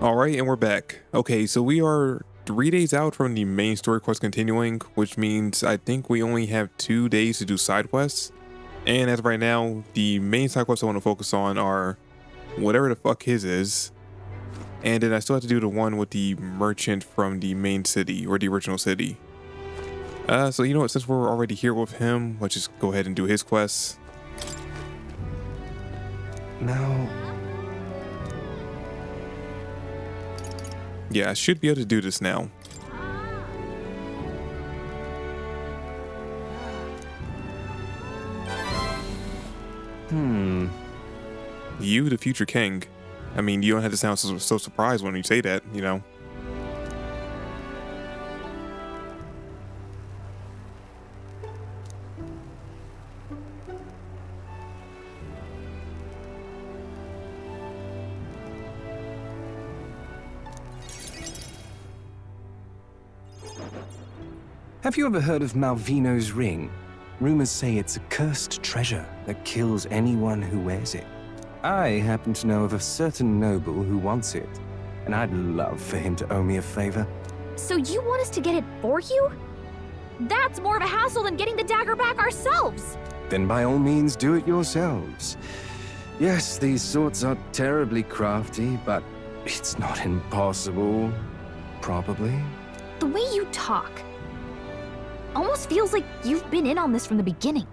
All right, and we're back. Okay, so we are 3 days out from the main story quest continuing, which means I think we only have 2 days to do side quests. And as of right now, the main side quests I want to focus on are whatever the fuck his is. And then I still have to do the one with the merchant from the main city, or the original city. So you know what, since we're already here with him, let's just go ahead and do his quests. Now, Yeah, I should be able to do this now. You, the future king. I mean, you don't have to sound so surprised when you say that, you know. have you ever heard of Malvino's ring? Rumors say it's a cursed treasure that kills anyone who wears it. I happen to know of a certain noble who wants it, and I'd love for him to owe me a favor. So you want us to get it for you? That's more of a hassle than getting the dagger back ourselves. Then by all means do it yourselves. Yes, these swords are terribly crafty, but it's not impossible. Probably. The way you talk almost feels like you've been in on this from the beginning.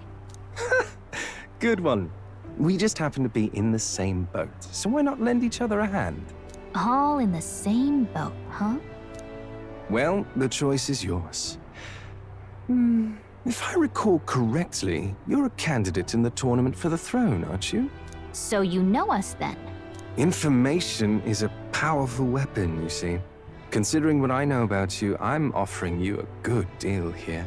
Good one. We just happen to be in the same boat, so why not lend each other a hand? All in the same boat, huh? Well, the choice is yours. If I recall correctly, you're a candidate in the tournament for the throne, aren't you? So you know us then. Information is a powerful weapon, you see. Considering what I know about you, I'm offering you a good deal here.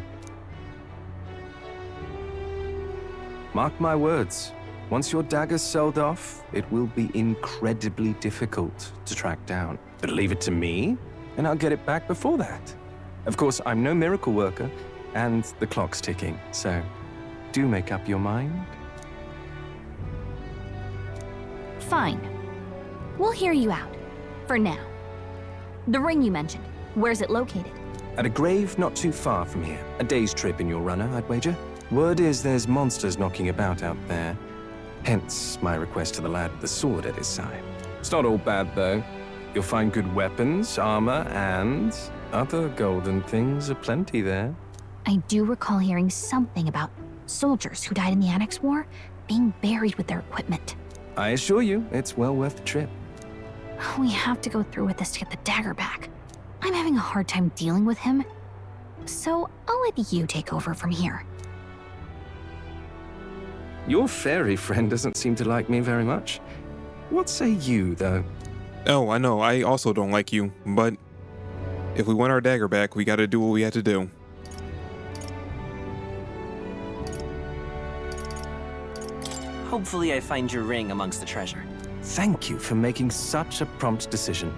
Mark my words. Once your dagger's sold off, it will be incredibly difficult to track down. But leave it to me, and I'll get it back before that. Of course, I'm no miracle worker, and the clock's ticking, so do make up your mind. Fine. We'll hear you out. For now. The ring you mentioned, where's it located? At a grave not too far from here. A day's trip in your runner, I'd wager. Word is there's monsters knocking about out there. Hence my request to the lad with the sword at his side. It's not all bad, though. You'll find good weapons, armor, and other golden things aplenty there. I do recall hearing something about soldiers who died in the Annex War being buried with their equipment. I assure you, it's well worth the trip. We have to go through with this to get the dagger back. I'm having a hard time dealing with him, so I'll let you take over from here. Your fairy friend doesn't seem to like me very much. What say you, though? Oh, I know, I also don't like you, but if we want our dagger back, we gotta do what we had to do. Hopefully I find your ring amongst the treasure. Thank you for making such a prompt decision.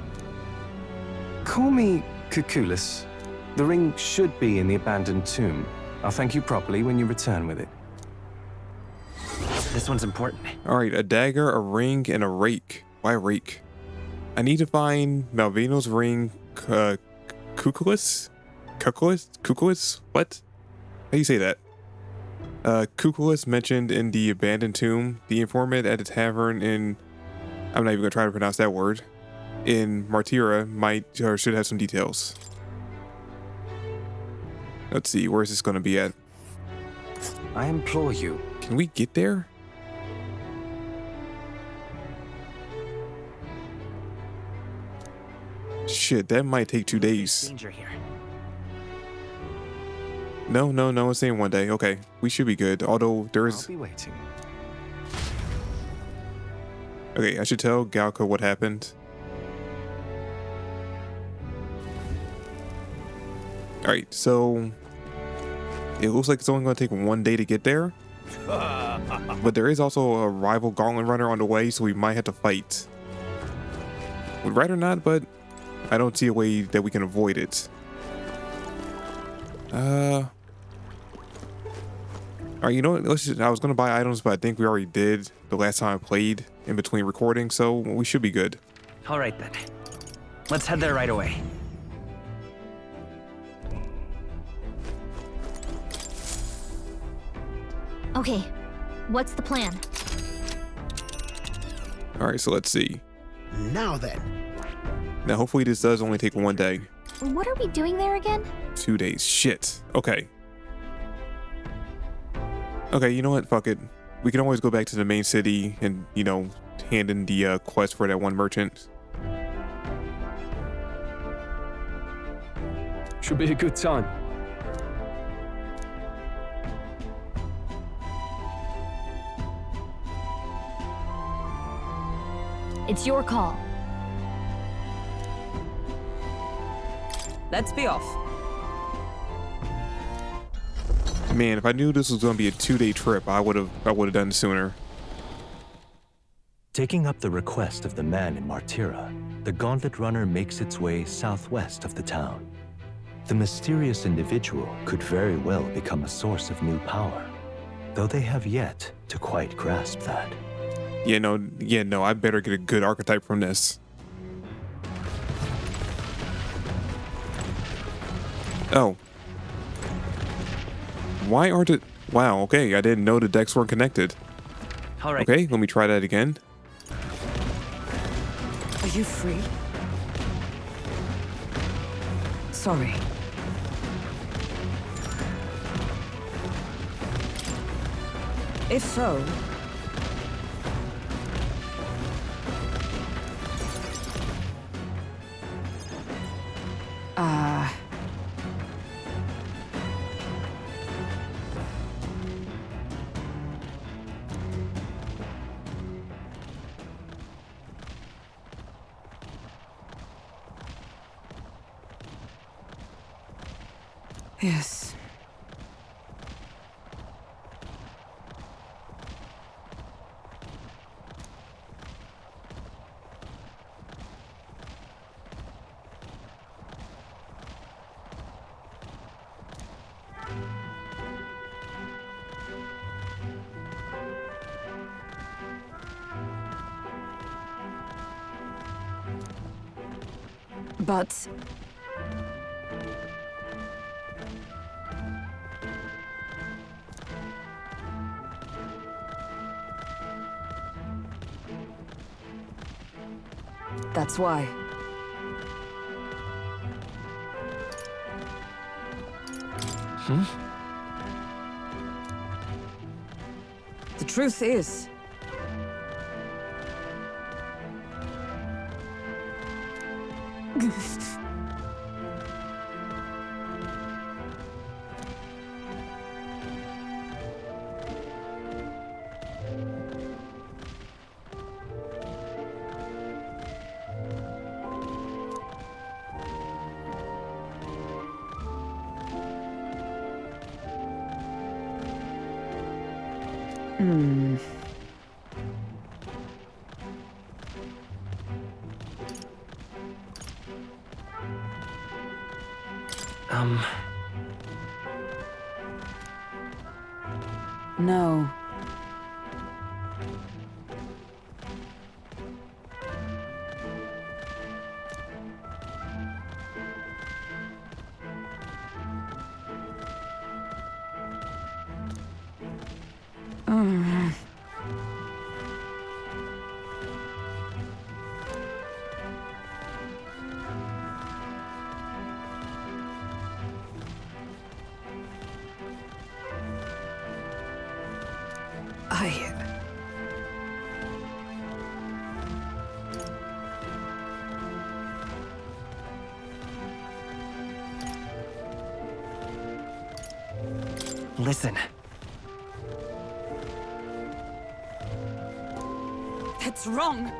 Call me Cuculus. The ring should be in the abandoned tomb. I'll thank you properly when you return with it. This one's important. Alright, a dagger, a ring, and a rake. Why a rake? I need to find Malvino's ring, Cuculus? Cuculus? What? How do you say that? Cuculus mentioned in the abandoned tomb. The informant at the tavern in... I'm not even gonna try to pronounce that word. In Martira might or should have some details. Let's see, where is this gonna be at? I implore you. Can we get there? Shit, that might take 2 days. Danger here. No, it's saying 1 day. Okay, we should be good. Although there I'll is... be waiting. Okay, I should tell Galka what happened. Alright, so... It looks like it's only going to take 1 day to get there. But there is also a rival gauntlet runner on the way, so we might have to fight. Would right or not, but I don't see a way that we can avoid it. Alright, you know what? I was going to buy items, but I think we already did the last time I played in between recording, so we should be good. All right then. Let's head there right away. Okay, what's the plan? All right, so let's see. Now then. Now, hopefully this does only take 1 day. What are we doing there again? 2 days. Shit. Okay. Okay, you know what? Fuck it. We can always go back to the main city and, you know, hand in the quest for that one merchant. Should be a good time. It's your call. Let's be off. Man, if I knew this was going to be a 2-day trip, I would have done it sooner. Taking up the request of the man in Martira, the Gauntlet Runner makes its way southwest of the town. The mysterious individual could very well become a source of new power, though they have yet to quite grasp that. Yeah, no, I better get a good archetype from this. Oh. Why aren't it? Wow, okay, I didn't know the decks weren't connected. All right. Okay, let me try that again. Are you free? Sorry. If so, yes. But that's why. The truth is, no. I... Listen. That's wrong.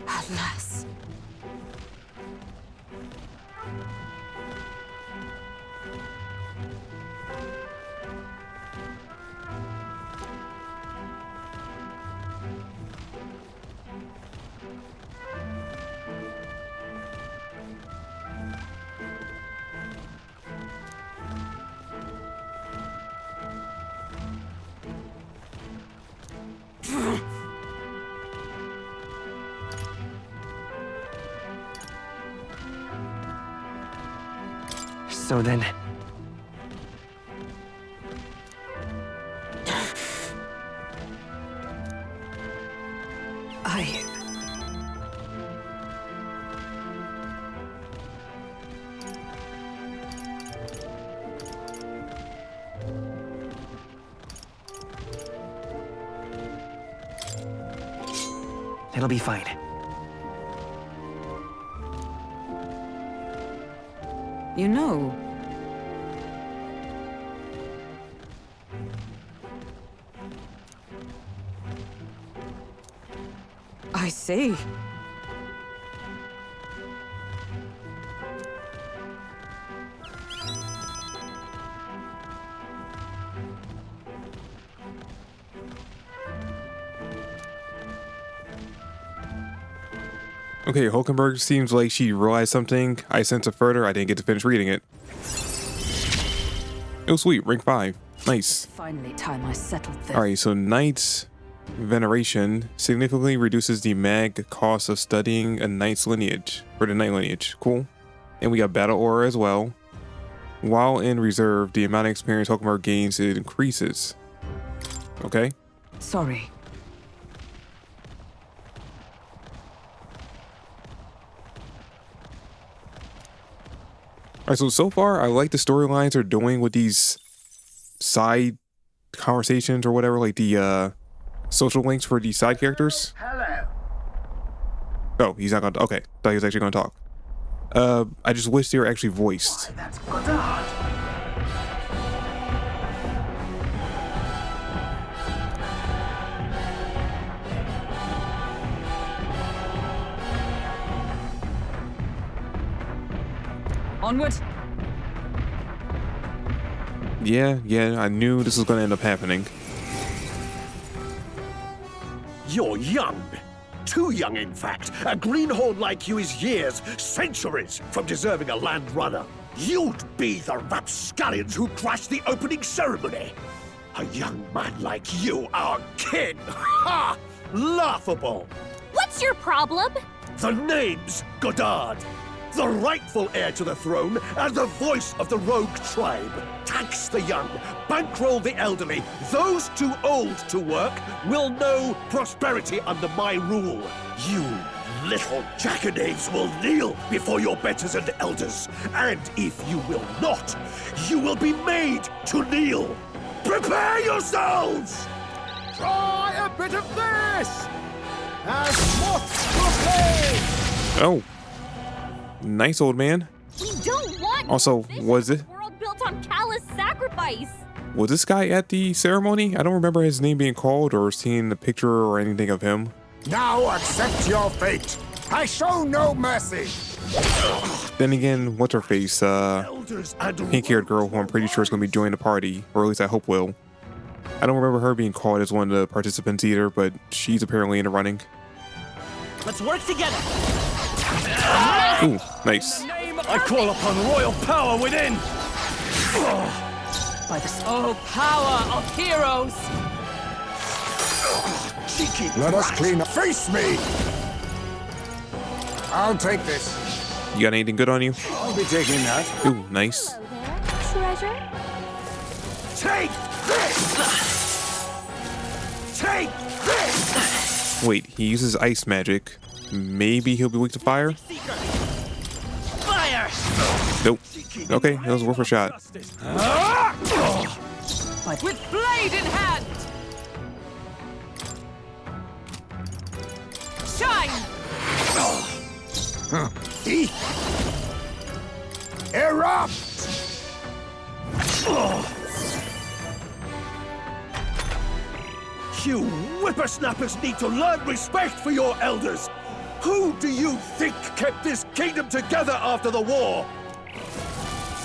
Alas. So then... It'll be fine. You know, I see. Okay, Hulkenberg seems like she realized something. I sent it further. I didn't get to finish reading it. Oh, sweet. Rank 5. Nice. Finally time I settled this. Alright, so Knight's Veneration significantly reduces the mag cost of studying a Knight's lineage. For the Knight lineage. Cool. And we got Battle Aura as well. While in reserve, the amount of experience Hulkenberg gains increases. Okay. Sorry. Alright, so far I like the storylines they're doing with these side conversations or whatever, like the social links for these side characters. Hello. Oh, he's not gonna. Okay, thought he was actually gonna talk. I just wish they were actually voiced. Why, that's Godard. Onward. Yeah, I knew this was gonna end up happening. You're young. Too young, in fact. A greenhorn like you is years, centuries from deserving a land runner. You'd be the rapscallions who crashed the opening ceremony. A young man like you, our king. Ha! Laughable. What's your problem? The name's Godard. The rightful heir to the throne and the voice of the rogue tribe. Tax the young, bankroll the elderly. Those too old to work will know prosperity under my rule. You little jackanapes will kneel before your betters and elders. And if you will not, you will be made to kneel. Prepare yourselves! Try a bit of this! As moths to a flame! Oh, nice old man. We don't want Also, vision was of it? a world built on callous sacrifice. Was this guy at the ceremony? I don't remember his name being called or seeing the picture or anything of him. Now accept your fate. I show no mercy. Then again, what's her face? Elders and Pink-haired girl who I'm pretty sure is gonna be joining the party, or at least I hope will. I don't remember her being called as one of the participants either, but she's apparently in the running. Let's work together. Ooh, nice. I call upon royal power within! By the power of heroes. Cheeky Let us clean up. Face me! I'll take this. You got anything good on you? I'll be taking that. Ooh, nice. Hello there, treasure. Take this! Take this! Wait, he uses ice magic. Maybe he'll be weak to fire? Fire! Nope. Okay, that was worth a shot. With blade in hand. Shine. Erupt! You whippersnappers need to learn respect for your elders! Who do you think kept this kingdom together after the war?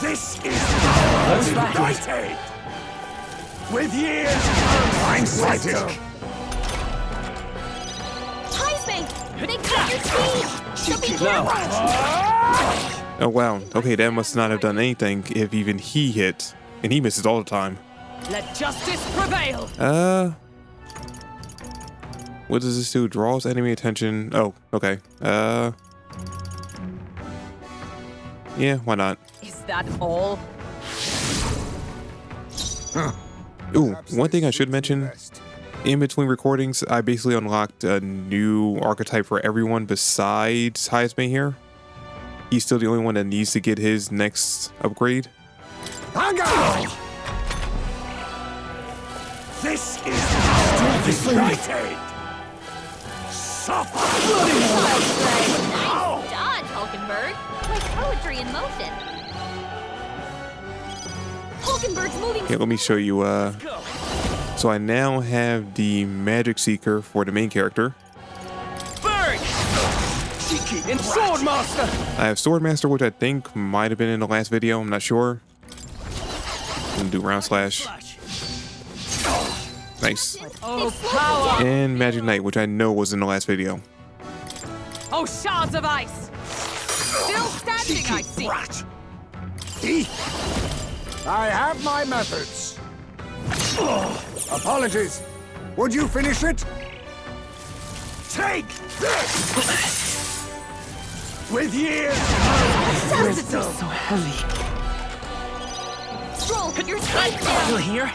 This is united! With years of wisdom! Heisman, they cut your speed. So be careful. Oh wow. Okay, that must not have done anything if even he hit. And he misses all the time. Let justice prevail. What does this do? Draws enemy attention. Oh, okay. Yeah, why not? Is that all? Ooh, one thing I should mention, in between recordings, I basically unlocked a new archetype for everyone besides Heisman here. He's still the only one that needs to get his next upgrade. This is united! Suffer! Nice dodge, Hulkenberg. Like poetry in motion. Hulkenberg's moving. Yeah, let me show you. So I now have the Magic Seeker for the main character. Burn! In Swordmaster! I have Swordmaster, which I think might have been in the last video. I'm not sure. I'm gonna do Round Slash. Nice. Oh, power! And Magic Knight, which I know was in the last video. Oh, shards of ice! Still standing, I see. I have my methods. Apologies. Would you finish it? Take this! With years of wisdom. So heavy. Stroll, your speed down. Here?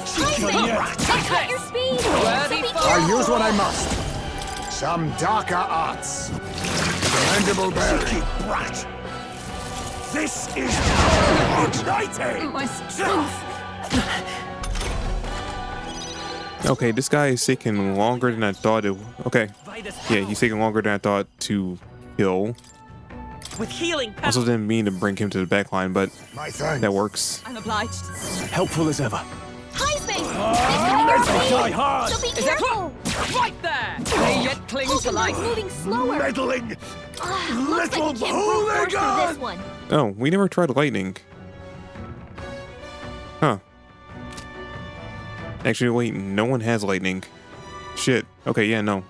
Cut your speed. So be I'll careful. use what I must. Some darker arts. Commendable berry. Brat! This is power ignited! My strength. Okay, this guy is taking longer than I thought it. Okay, yeah, he's taking longer than I thought to kill. With healing power. Also didn't mean to bring him to the back line, but My thanks. that works. I'm obliged. Helpful as ever. Heisman, they're cutting your speed. hard! So be Is that careful. right there? They yet cling to Hulkenberg's life. moving slower. Meddling! Looks like he can't brute force through this hooligan! one. Oh, we never tried lightning. Huh. Actually, wait, no one has lightning. Shit. Okay, yeah, no.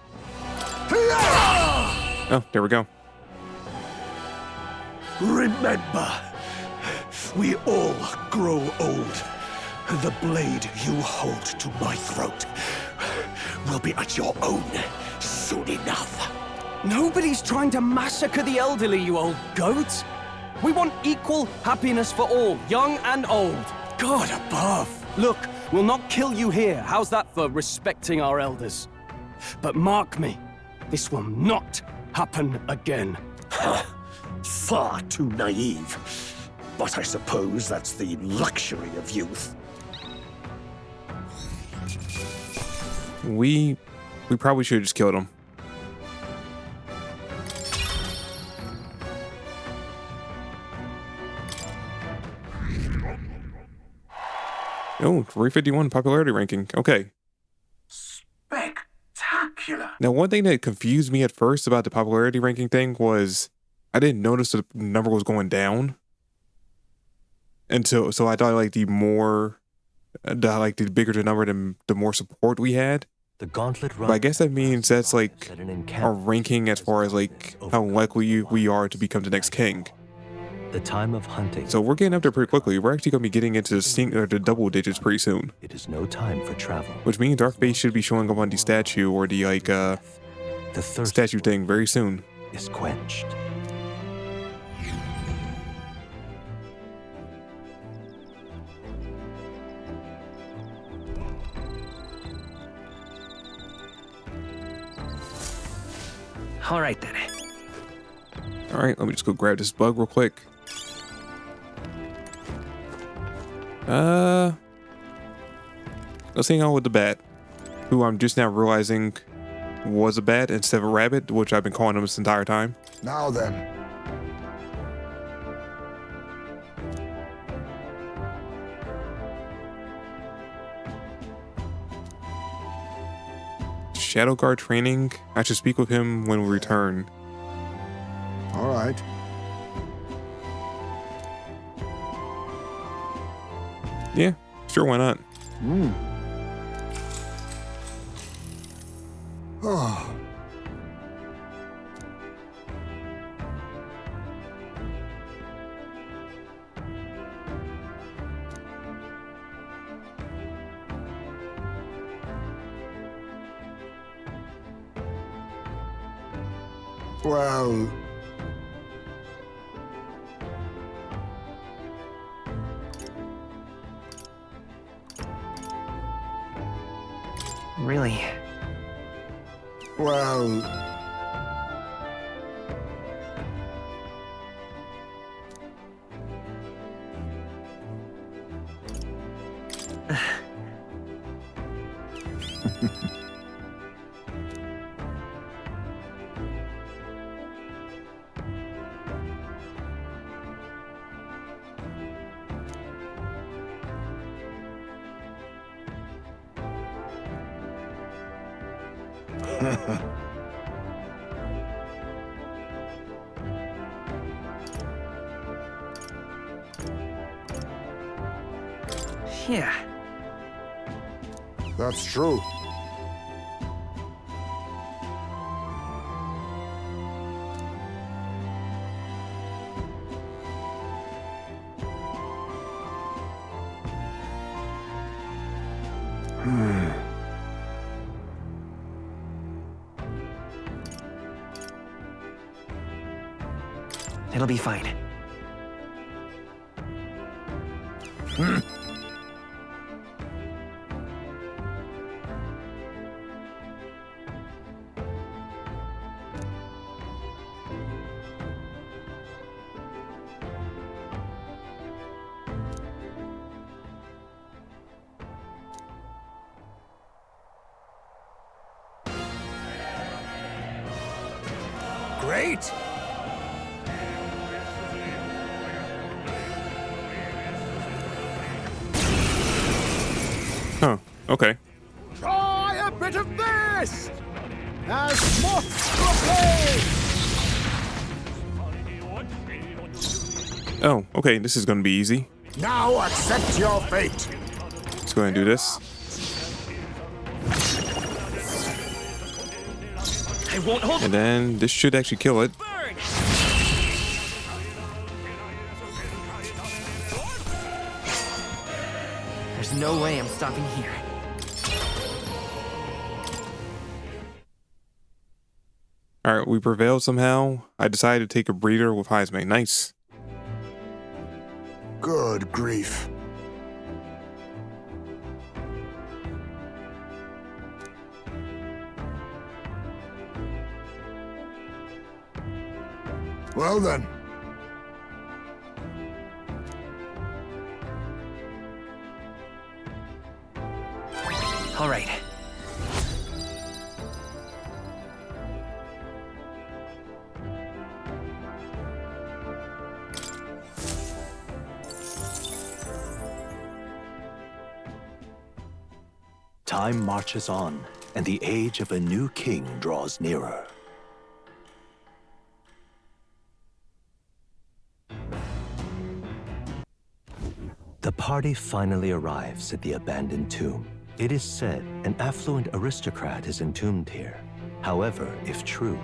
Oh, there we go. Remember, we all grow old. The blade you hold to my throat will be at your own soon enough. Nobody's trying to massacre the elderly, you old goat. We want equal happiness for all, young and old. God above. Look, we'll not kill you here. How's that for respecting our elders? But mark me, this will not happen again. Far too naive. But I suppose that's the luxury of youth. We probably should have just killed him. Oh, 351 popularity ranking. Okay. Spectacular. Now, one thing that confused me at first about the popularity ranking thing was I didn't notice the number was going down. So I thought like the bigger the number, the more support we had. The Gauntlet But I guess that means that's like our ranking as far as like how likely we are to become the next king. The time of hunting. So we're getting up there pretty quickly. We're actually going to be getting into the double digits pretty soon. It is no time for travel. Which means our face should be showing up on the statue or the like The thirst statue thing very soon. is quenched. All right then. All right, let me just go grab this bug real quick. Let's hang out with the bat, who I'm just now realizing was a bat instead of a rabbit, which I've been calling him this entire time. Now then. Shadow Guard training. I should speak with him when we return. All right. Yeah, sure, why not? Oh. Well, Really? Well, Yeah. that's true. It'll be fine. Great! Huh. Okay. Try a bit of this! As moths to a flame! Oh, okay. This is going to be easy. Now accept your fate! Let's go ahead and do this. I won't hold. And then this should actually kill it. Burn! There's no way I'm stopping here. All right, we prevailed somehow. I decided to take a breather with Heisman. Nice. Good grief. Well then. All right. Time marches on, and the age of a new king draws nearer. The party finally arrives at the abandoned tomb. It is said an affluent aristocrat is entombed here. However, if true,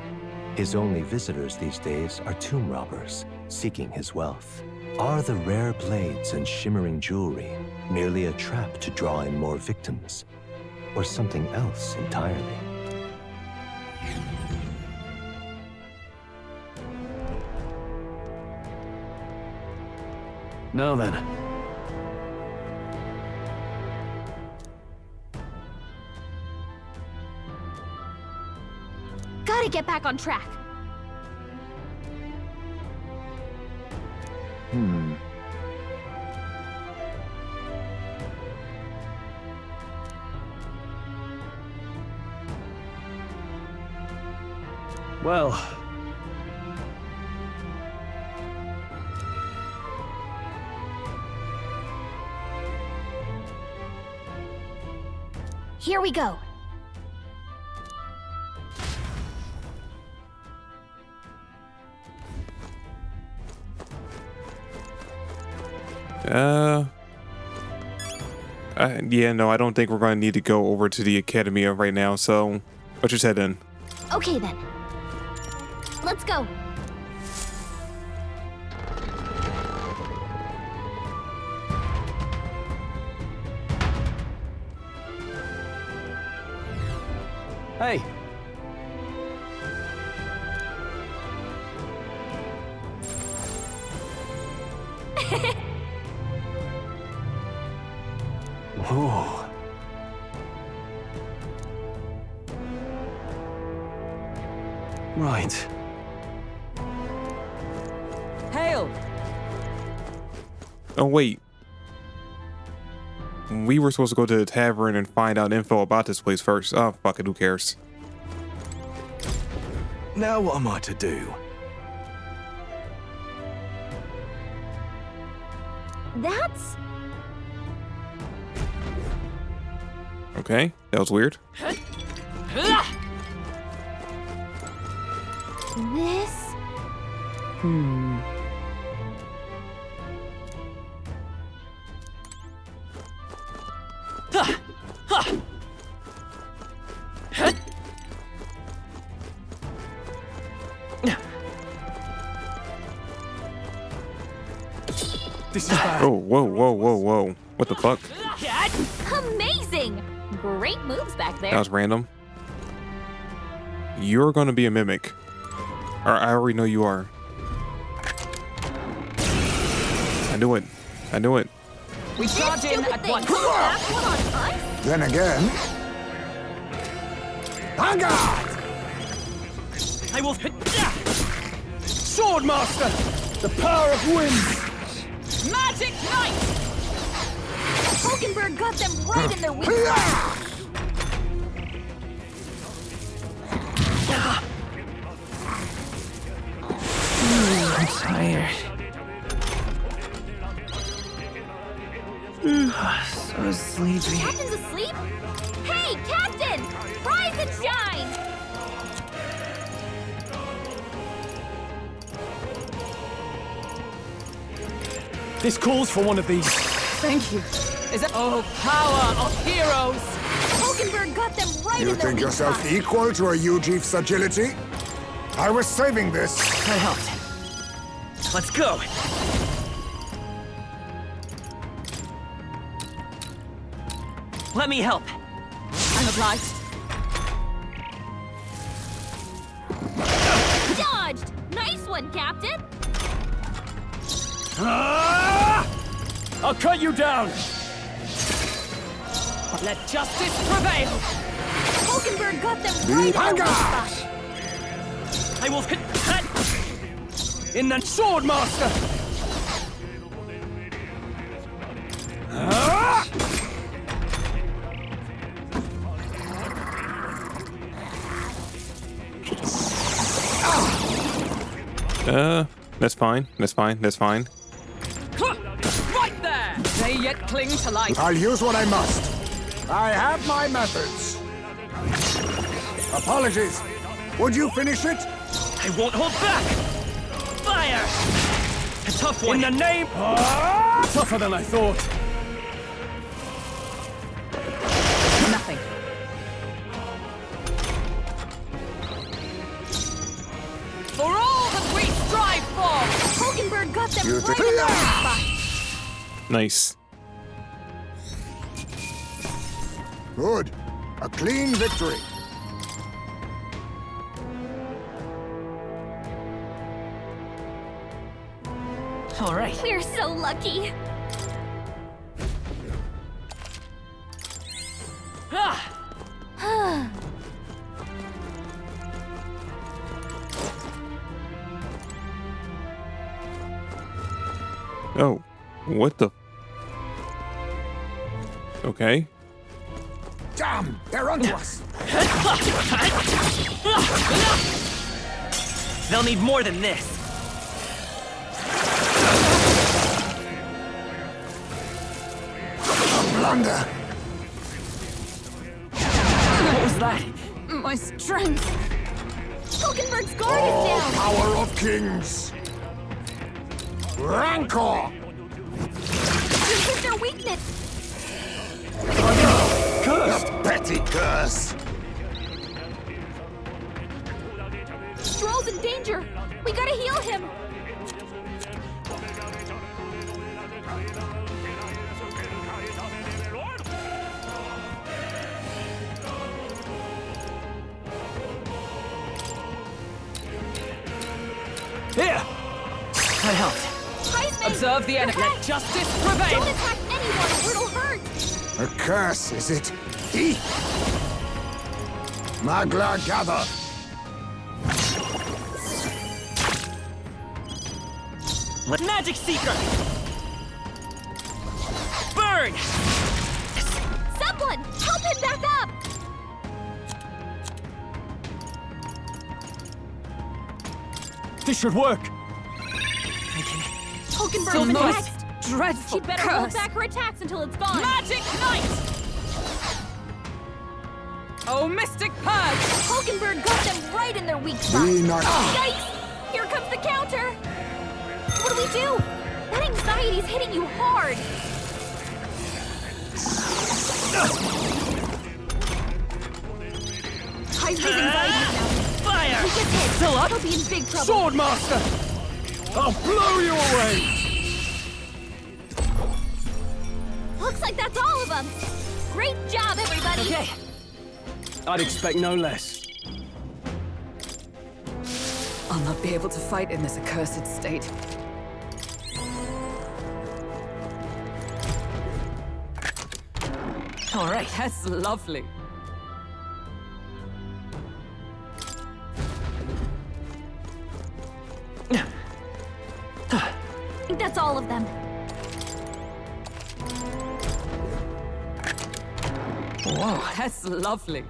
his only visitors these days are tomb robbers seeking his wealth. Are the rare blades and shimmering jewelry merely a trap to draw in more victims, or something else entirely? Now then. Gotta get back on track. Well, Here we go. Yeah, no, I don't think we're going to need to go over to the academy right now, so let's just head in. Okay then. Let's go. hey, Whoa. Right. Hail! Oh, wait. We were supposed to go to the tavern and find out info about this place first. Oh, fuck it, who cares? Now what am I to do? That's... Okay, that was weird. this... This is bad. Oh, whoa. What the fuck? Amazing! Great moves back That there. was random. You're gonna be a mimic. Or I already know you are. I knew it. We charge in at once. That's one on us? Then again... En garde! I will. Swordmaster! The power of wind! Magic Knight! Hulkenberg got them right in their weak spot. I'm tired. So sleepy. Captain's asleep? Hey, Captain! Rise and shine! This calls for one of these. Thank you. Is it? Oh, power of heroes! Hulkenberg got them right You in their think weak yourself spot. equal to a Ujief's agility? I was saving this. That helped. Let's go. Let me help. I'm obliged. Dodged! Nice one, Captain! I'll cut you down! Let justice prevail! Hulkenberg got them right in their weak spot. I will. In the Swordmaster! That's fine. Right there! They yet cling to life. I'll use what I must. I have my methods. Apologies. Would you finish it? I won't hold back. Fire! A tough one. In the name... Tougher than I thought. Nothing. For all that we strive for! Hulkenberg got them You right think- in their weak spot. Nice. Good. A clean victory. All right. We're so lucky. Oh, what the? Okay. Damn, they're onto us. They'll need more than this. Blunder. What was that? My strength. Hulkenberg's guard Oh, is down. power of kings. Rancor. This is their weakness. Cursed. Petty curse. Stroll's in danger. We gotta heal him. Here! That helped. Heisman, Observe the enemy. your Let head. justice prevail! Don't attack anyone or it'll hurt. A curse, is it? He. Magla gather. Magic Seeker! Burn! Someone, help him back up! This should work. Still Hulkenberg's the next. most dreadful She'd better hold curse. back her attacks until it's gone. Magic Knight! Oh, Mystic Purge! Hulkenberg got them right in their weak spot. Yikes! Here comes the counter. What do we do? That anxiety's hitting you hard. High his anxiety now. Fire! He gets hit. Still up? He'll be in big trouble. Swordmaster! I'll blow you away! Looks like that's all of them. Great job, everybody. Okay. I'd expect no less. I'll not be able to fight in this accursed state. All right, that's lovely. I think that's all of them. Whoa, that's lovely.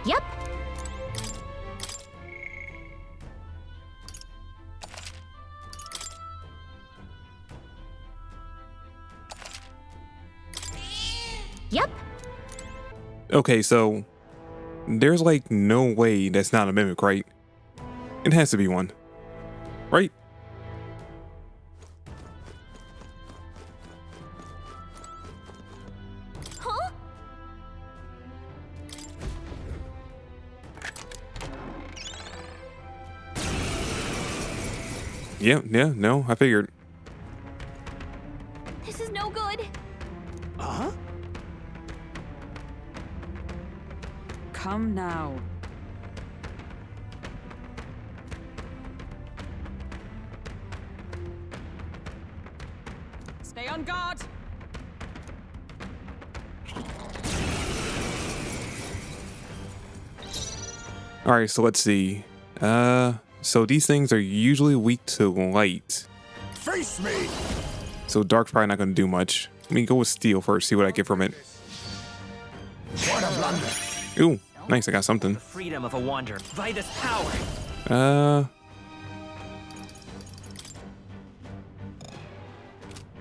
Yep. Yep. Okay, so there's like no way that's not a mimic, right? It has to be one, right? Huh? Yeah, no, I figured. This is no good. Come now. Stay on guard. All right, so let's see. So these things are usually weak to light. Face me! So dark's probably not going to do much. Let me go with steel first, see what I get from it. What a blunder! Ooh, nice, I got something. Freedom of a wanderer. Vitus power.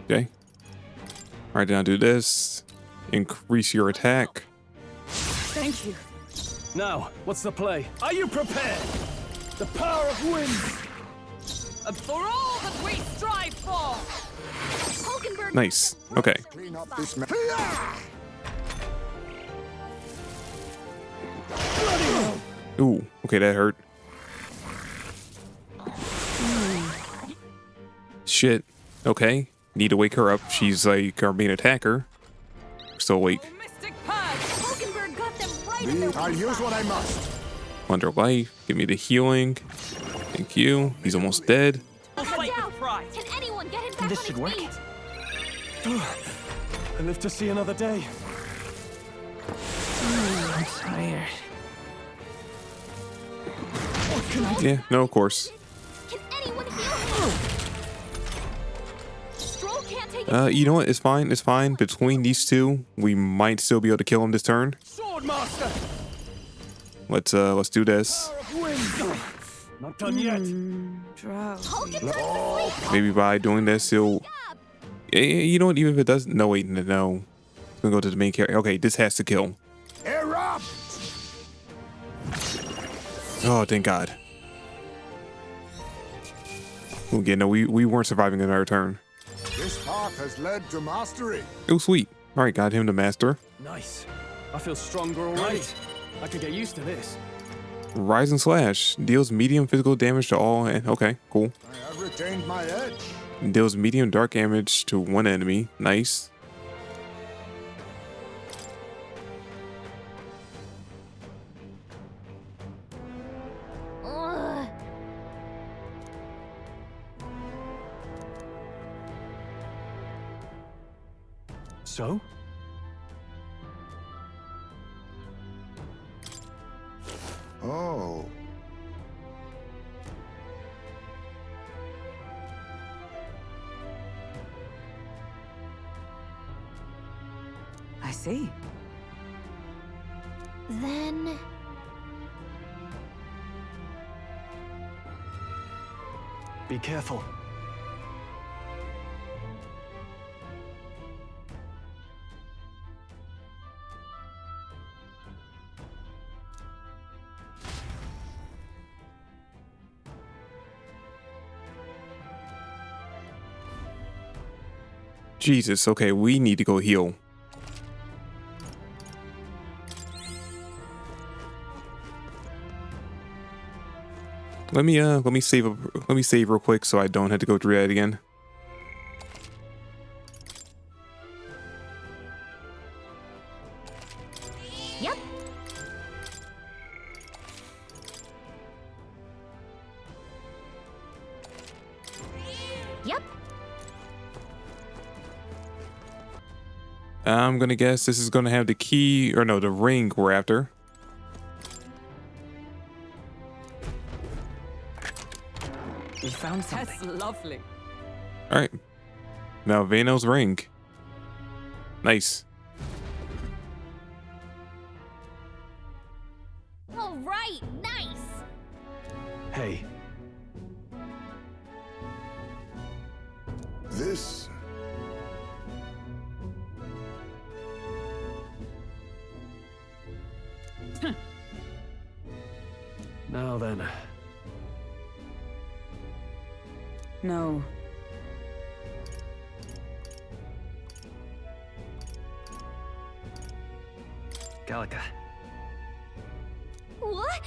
Okay. All right, then I'll do this. Increase your attack. Thank you. Now, what's the play? Are you prepared? The power of wind! For all that we strive for! Hulkenberg. Nice. Okay. Clean up this Ooh, okay, that hurt. Shit. Okay. Need to wake her up. She's like our main attacker. Still awake. Oh, Mystic Purge! Hulkenberg got them right in their weak I'll use spot. what I must. Under life. Give me the healing. Thank you. He's almost dead. We'll fight Down. with pride. Can anyone get him back This on should his work. feet? I live to see another day. I'm tired. Yeah, no, of course. Can anyone heal him? Stroll can't take it. You know what? It's fine. It's fine. Between these two, we might still be able to kill him this turn. Swordmaster! Let's do this. Power of wind! Not done yet. Drowsy. Hulkenberg's asleep. Maybe by doing this, he'll. You know what? Even if it doesn't. No, wait, no. It's gonna go to the main character. Okay, this has to kill. Erupt! Oh, thank God. Again, no, we weren't surviving another turn. This path has led to mastery. Oh, sweet. All right, got him the master. Nice. I feel stronger already. I could get used to this. Rise and slash deals medium physical damage to all. And okay, cool. I have retained my edge. Deals medium dark damage to one enemy. Nice. So? Oh. I see. Then... Be careful. Jesus, okay, we need to go heal. Let me save real quick so I don't have to go through that again. Yep. Yep. I'm gonna guess this is gonna have the key, or no, the ring we're after. We found something. That's lovely. All right, Malvino's ring. Nice. All right, nice. Hey, This... now then. No. Gallica. What?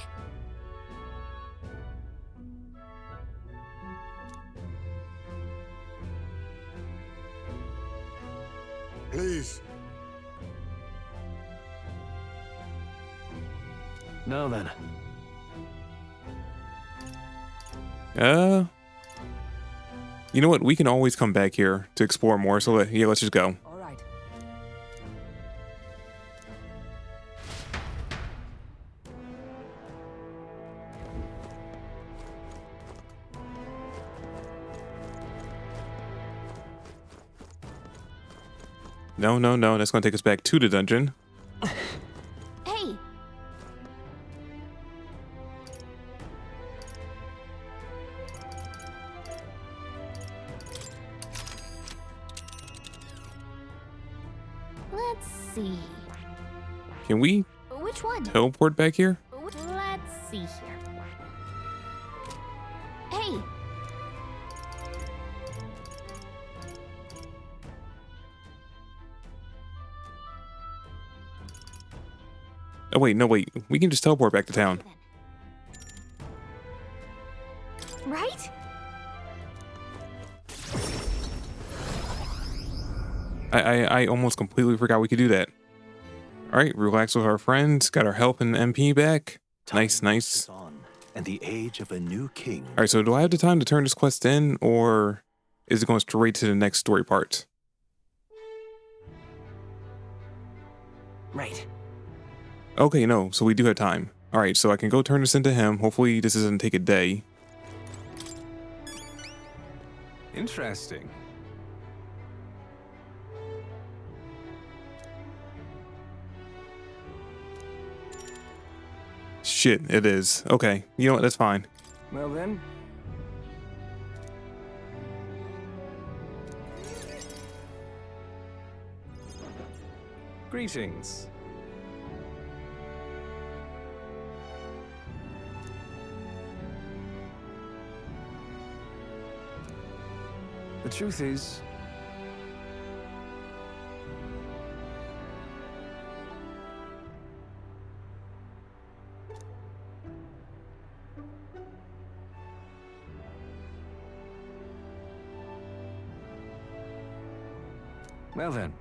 Please. Now then. You know what? We can always come back here to explore more. So yeah, let's just go. All right. No, no, no. That's gonna take us back to the dungeon. Hey. Let's see. Can we Which one? teleport back here? Let's see here. Hey. Oh wait, no wait. We can just teleport back to town. Right? I almost completely forgot we could do that. All right, relax with our friends. Got our health and MP back. Nice, nice. On, and the age of a new king. All right, so do I have the time to turn this quest in, or is it going straight to the next story part? Right. Okay, no, so we do have time. All right, so I can go turn this into him. Hopefully this doesn't take a day. Interesting. Shit, it is. Okay, you know what, that's fine. Well then. Greetings. The truth is, well then.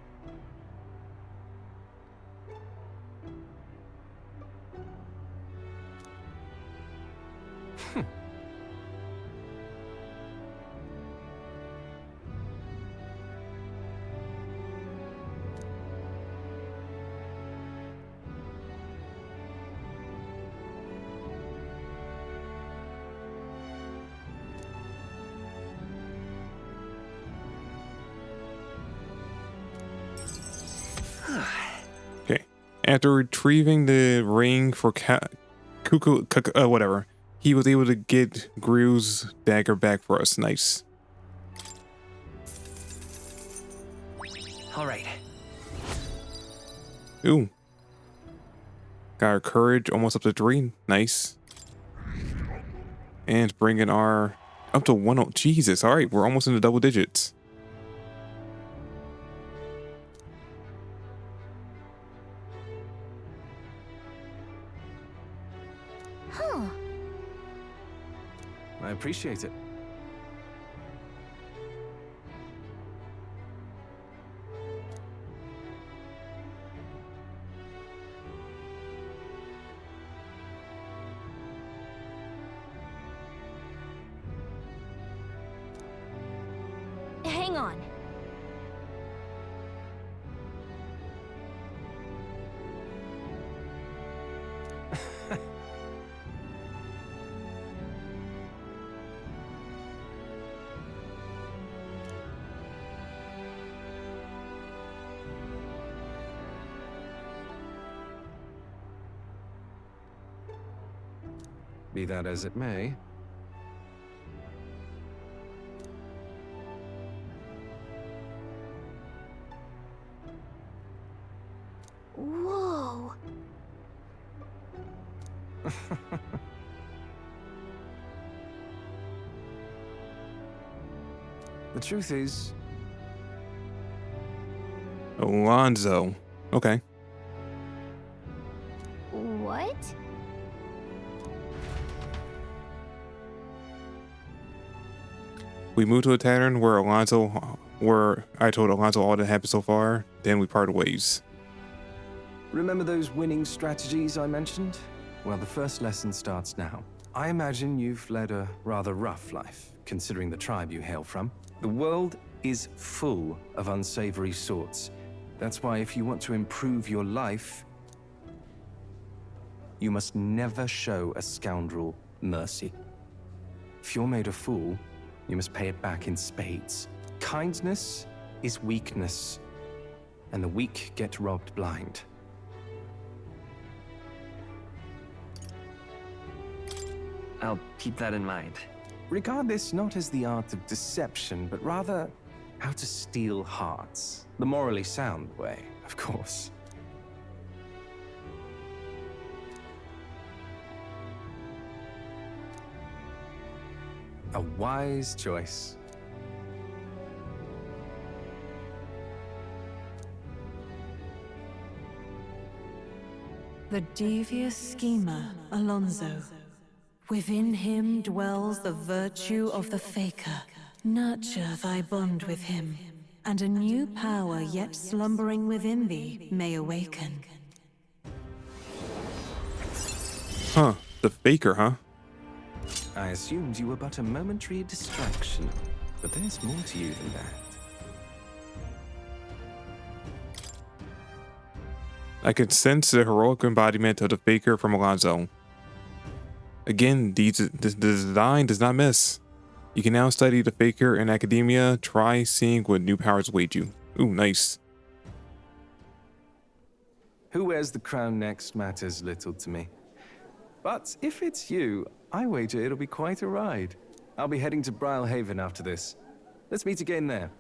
After retrieving the ring for whatever, he was able to get Gru's dagger back for us. Nice. All right. Ooh. Got our courage almost up to 3. Nice. And bringing our up to 1. Oh, Jesus. All right, we're almost in the double digits. Huh. I appreciate it. Hang on. Be that as it may. Whoa. The truth is, Alonzo. Okay. What? We moved to a tavern where I told Alonzo all that happened so far, then we parted ways. remember those winning strategies I mentioned? Well, the first lesson starts now. I imagine you've led a rather rough life, considering the tribe you hail from. The world is full of unsavory sorts. That's why if you want to improve your life, you must never show a scoundrel mercy. If you're made a fool, you must pay it back in spades. Kindness is weakness, and the weak get robbed blind. I'll keep that in mind. Regard this not as the art of deception, but rather how to steal hearts. The morally sound way, of course. A wise choice. The devious schemer, Alonzo. Within him dwells the virtue of the faker. Nurture thy bond with him, and a new power yet slumbering within thee may awaken. Huh. The faker, huh? I assumed you were but a momentary distraction, but there's more to you than that. I could sense the heroic embodiment of the faker from Alonzo. Again, the design does not miss. You can now study the faker in academia. Try seeing what new powers await you. Ooh, nice. Who wears the crown next matters little to me. But if it's you, I wager it'll be quite a ride. I'll be heading to Brylehaven after this. Let's meet again there.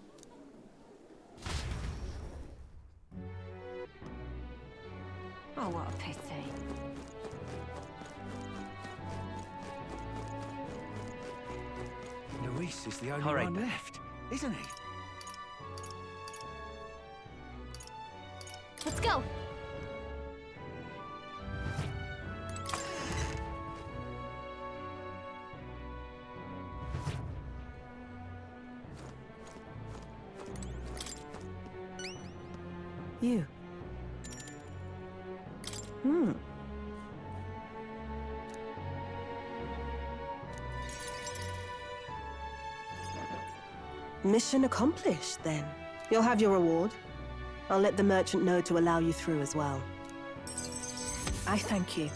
Oh, what a pity. Luis is the only All right, one then. left, isn't he? Let's go. You. Mission accomplished, then. You'll have your reward. I'll let the merchant know to allow you through as well. I thank you.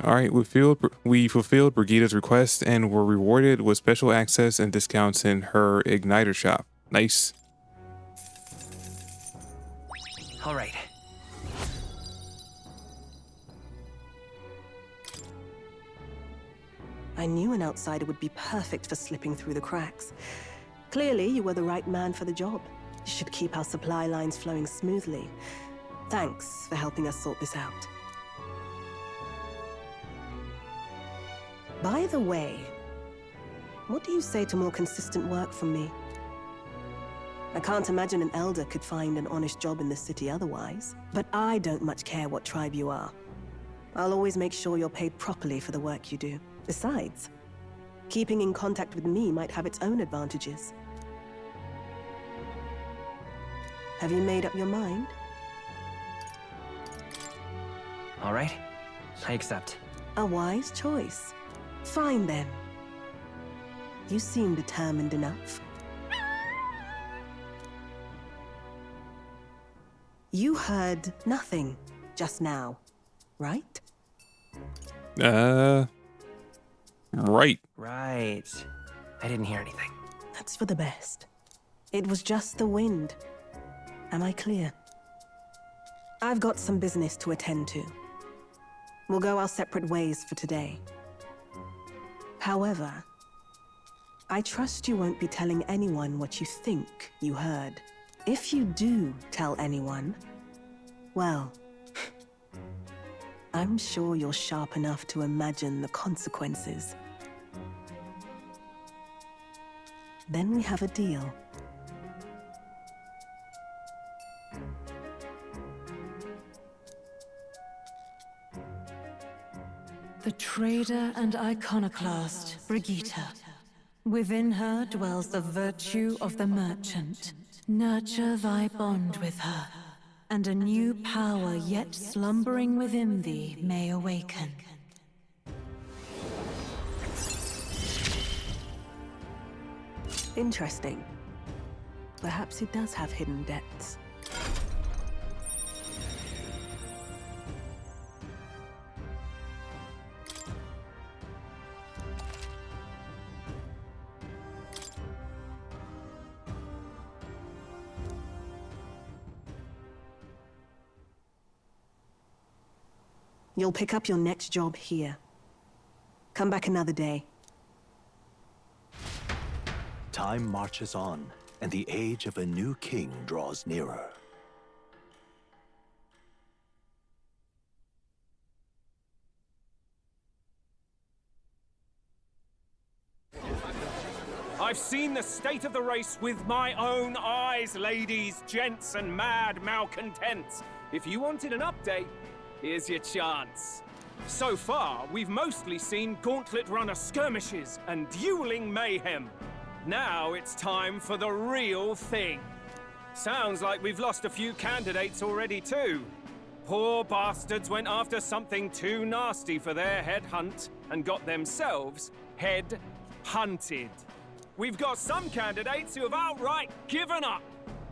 All right, we fulfilled Brigida's request and were rewarded with special access and discounts in her Igniter shop. Nice. All right. I knew an outsider would be perfect for slipping through the cracks. Clearly, you were the right man for the job. You should keep our supply lines flowing smoothly. Thanks for helping us sort this out. By the way, what do you say to more consistent work from me? I can't imagine an elder could find an honest job in this city otherwise. But I don't much care what tribe you are. I'll always make sure you're paid properly for the work you do. Besides, keeping in contact with me might have its own advantages. Have you made up your mind? All right, I accept. A wise choice. Fine then. You seem determined enough. You heard nothing just now, right? Right. Right. I didn't hear anything. That's for the best. It was just the wind. Am I clear? I've got some business to attend to. We'll go our separate ways for today. However, I trust you won't be telling anyone what you think you heard. If you do tell anyone, well, I'm sure you're sharp enough to imagine the consequences. Then we have a deal. The trader and iconoclast, Brigitte. Within her dwells the virtue of the merchant. Nurture thy bond with her, and a new power yet slumbering within thee may awaken. Interesting. Perhaps he does have hidden depths. You'll pick up your next job here. Come back another day. Time marches on, and the age of a new king draws nearer. I've seen the state of the race with my own eyes, ladies, gents, and mad malcontents. If you wanted an update, here's your chance. So far, we've mostly seen gauntlet runner skirmishes and dueling mayhem. Now it's time for the real thing. Sounds like we've lost a few candidates already too. Poor bastards went after something too nasty for their head hunt and got themselves head hunted. We've got some candidates who have outright given up.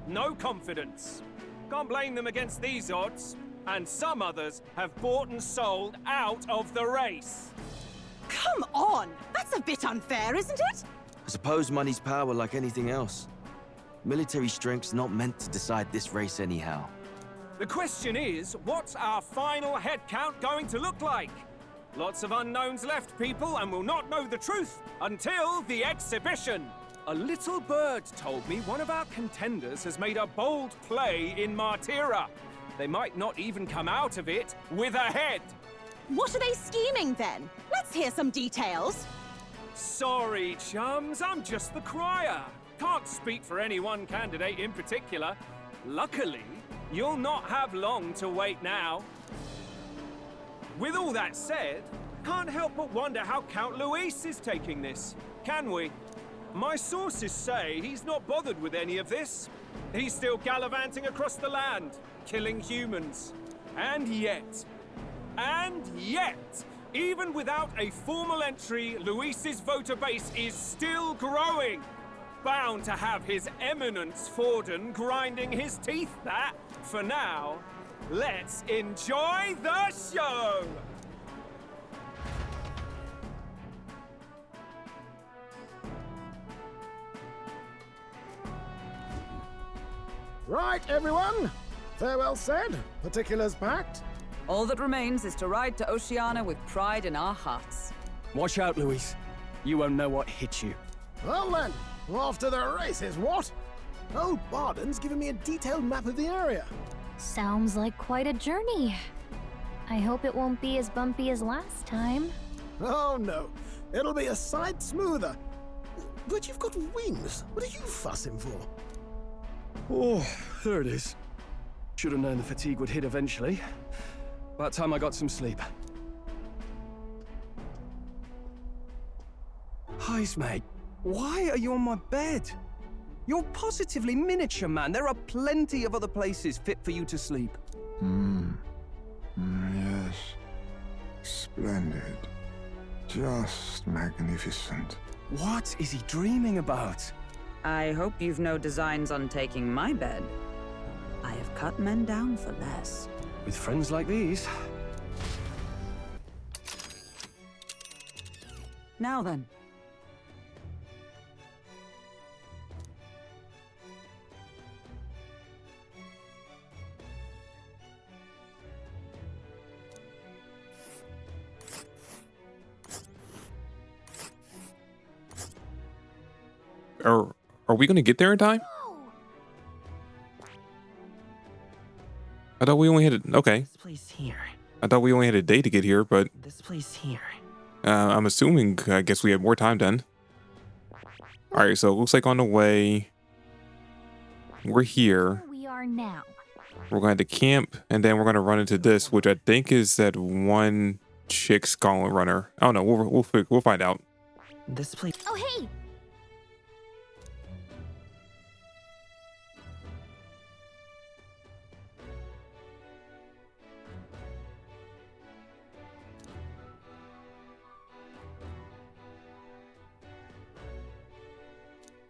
No confidence. Can't blame them against these odds. And some others have bought and sold out of the race. Come on! That's a bit unfair, isn't it? I suppose money's power like anything else. Military strength's not meant to decide this race anyhow. The question is, what's our final head count going to look like? Lots of unknowns left, people, and we'll not know the truth until the exhibition. A little bird told me one of our contenders has made a bold play in Martira. They might not even come out of it with a head. What are they scheming then? Let's hear some details. Sorry, chums, I'm just the crier. Can't speak for any one candidate in particular. Luckily, you'll not have long to wait now. With all that said, can't help but wonder how Count Luis is taking this, can we? My sources say he's not bothered with any of this. He's still gallivanting across the land, killing humans. And yet, even without a formal entry, Luis's voter base is still growing. Bound to have his eminence Forden grinding his teeth, that. For now, let's enjoy the show! Right, everyone. Farewell said, particulars packed. All that remains is to ride to Oceania with pride in our hearts. Watch out, Louise. You won't know what hit you. Well then, off to the races, what? Old Barden's given me a detailed map of the area. Sounds like quite a journey. I hope it won't be as bumpy as last time. Oh no, it'll be a sight smoother. But you've got wings. What are you fussing for? Oh, there it is. Should have known the fatigue would hit eventually. About time I got some sleep. Heis, mate. Why are you on my bed? You're positively miniature, man. There are plenty of other places fit for you to sleep. Yes. Splendid. Just magnificent. What is he dreaming about? I hope you've no designs on taking my bed. I have cut men down for less. With friends like these. Now then. Are we gonna get there in time? I thought we only had okay. This place here. I thought we only had a day to get here, but This place here. I'm assuming. I guess we have more time then. All right, so it looks like on the way. We're here. Here we are now. We're going to camp, and then we're going to run into this, which I think is that one chick's gauntlet runner. I don't know. We'll find out. This place. Oh, hey!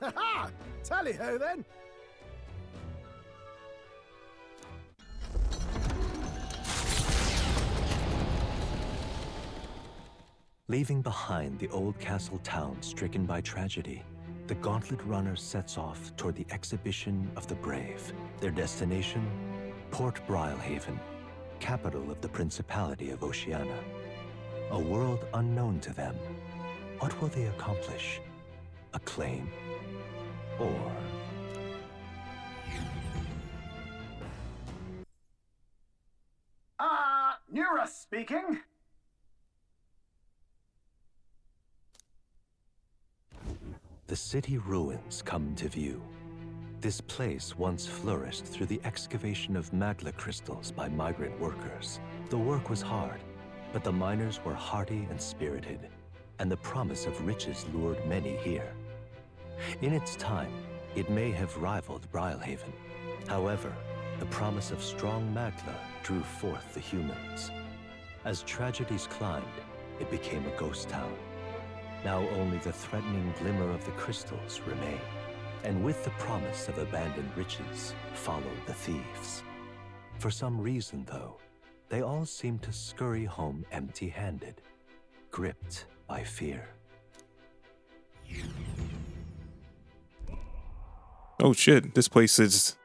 Ha-ha! Tally-ho then! Leaving behind the old castle town stricken by tragedy, the Gauntlet Runner sets off toward the exhibition of the brave. Their destination, Port Brilehaven, capital of the Principality of Oceania. A world unknown to them. What will they accomplish? Acclaim? Or... Nura speaking. The city ruins come to view. This place once flourished through the excavation of magla crystals by migrant workers. The work was hard, but the miners were hardy and spirited, and the promise of riches lured many here. In its time, it may have rivaled Brilehaven. However, the promise of strong magla drew forth the humans. As tragedies climbed, it became a ghost town. Now only the threatening glimmer of the crystals remain. And with the promise of abandoned riches followed the thieves. For some reason, though, they all seem to scurry home empty-handed, gripped by fear. Oh shit, this place is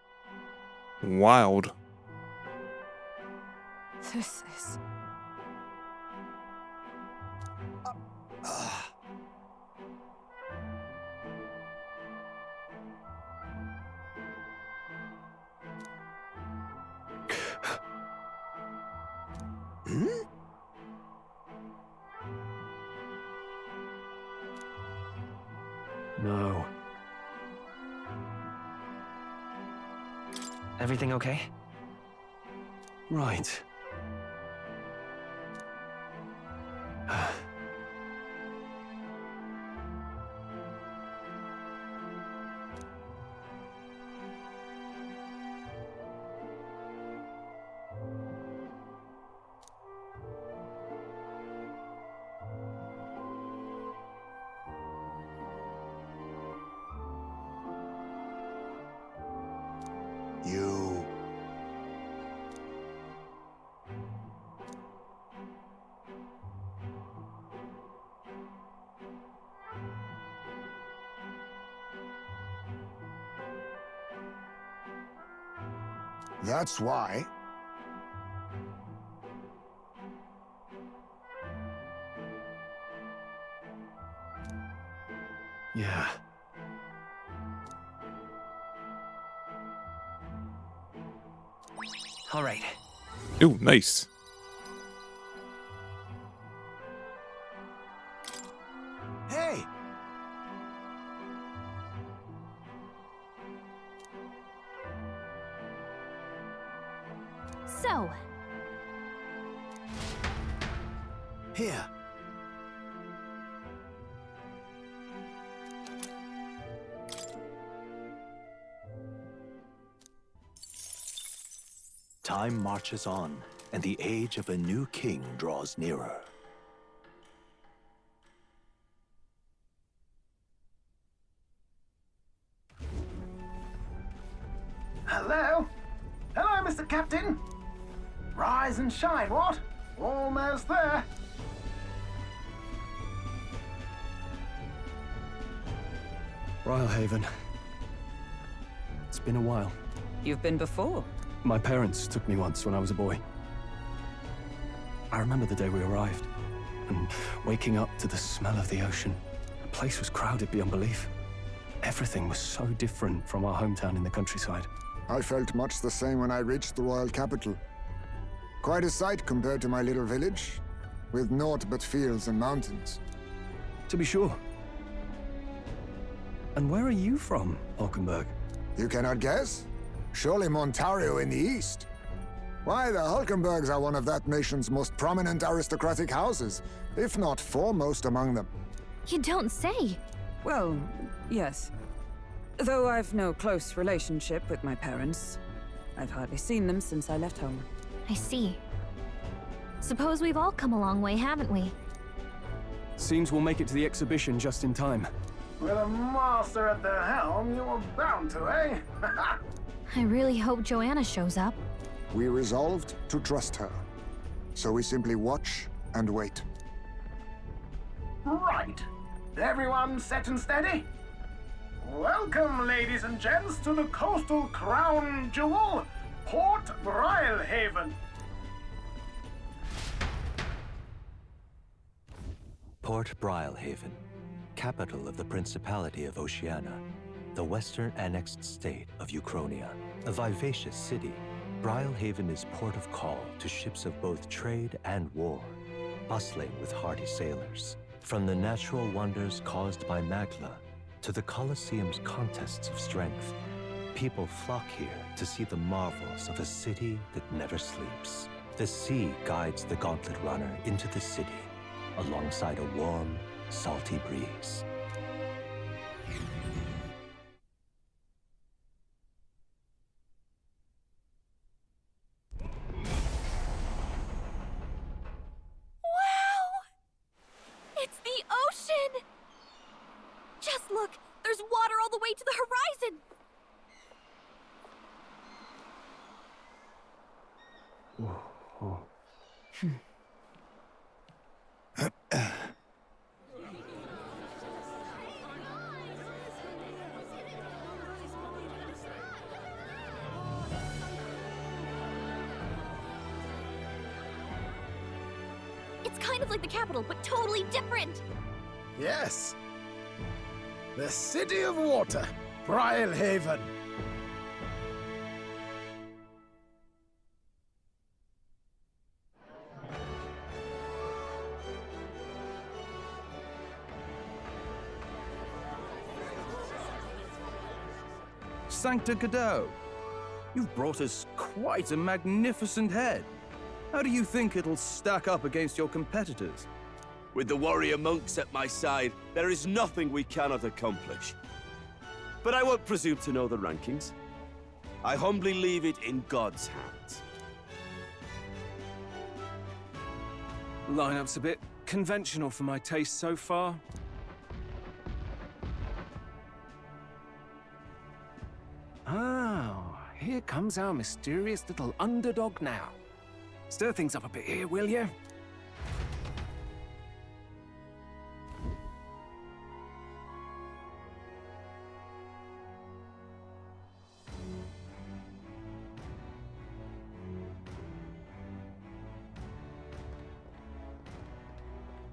wild. This is... No. Everything okay? Right. You... That's why. Yeah. All right. Ooh, nice. Hey! So, Here. Time marches on, and the age of a new king draws nearer. Hello? Hello, Mr. Captain. Rise and shine, what? Almost there. Rhylehaven. It's been a while. You've been before. My parents took me once when I was a boy. I remember the day we arrived, and waking up to the smell of the ocean. The place was crowded beyond belief. Everything was so different from our hometown in the countryside. I felt much the same when I reached the royal capital. Quite a sight compared to my little village, with naught but fields and mountains. To be sure. And where are you from, Hulkenberg? You cannot guess? Surely Montario in the east. Why, the Hulkenbergs are one of that nation's most prominent aristocratic houses, if not foremost among them. You don't say. Well, yes. Though I've no close relationship with my parents, I've hardly seen them since I left home. I see. Suppose we've all come a long way, haven't we? Seems we'll make it to the exhibition just in time. With a master at the helm, you were bound to, eh? I really hope Joanna shows up. We resolved to trust her. So we simply watch and wait. Right. Everyone set and steady? Welcome, ladies and gents, to the coastal crown jewel, Port Rhylehaven. Port Rhylehaven, capital of the Principality of Oceania, the western annexed state of Uchronia. A vivacious city, Rhylehaven is port of call to ships of both trade and war, bustling with hardy sailors. From the natural wonders caused by Magla to the Colosseum's contests of strength, people flock here to see the marvels of a city that never sleeps. The sea guides the gauntlet runner into the city, alongside a warm, salty breeze. it's the ocean! Just look, there's water all the way to the horizon! It's kind of like the capital, but totally different! Yes. The City of Water, Rhylehaven. Sancta Cadeau, you've brought us quite a magnificent head. How do you think it'll stack up against your competitors? With the warrior monks at my side, there is nothing we cannot accomplish. But I won't presume to know the rankings. I humbly leave it in God's hands. Lineup's a bit conventional for my taste so far. Oh, here comes our mysterious little underdog now. Stir things up a bit here, will you?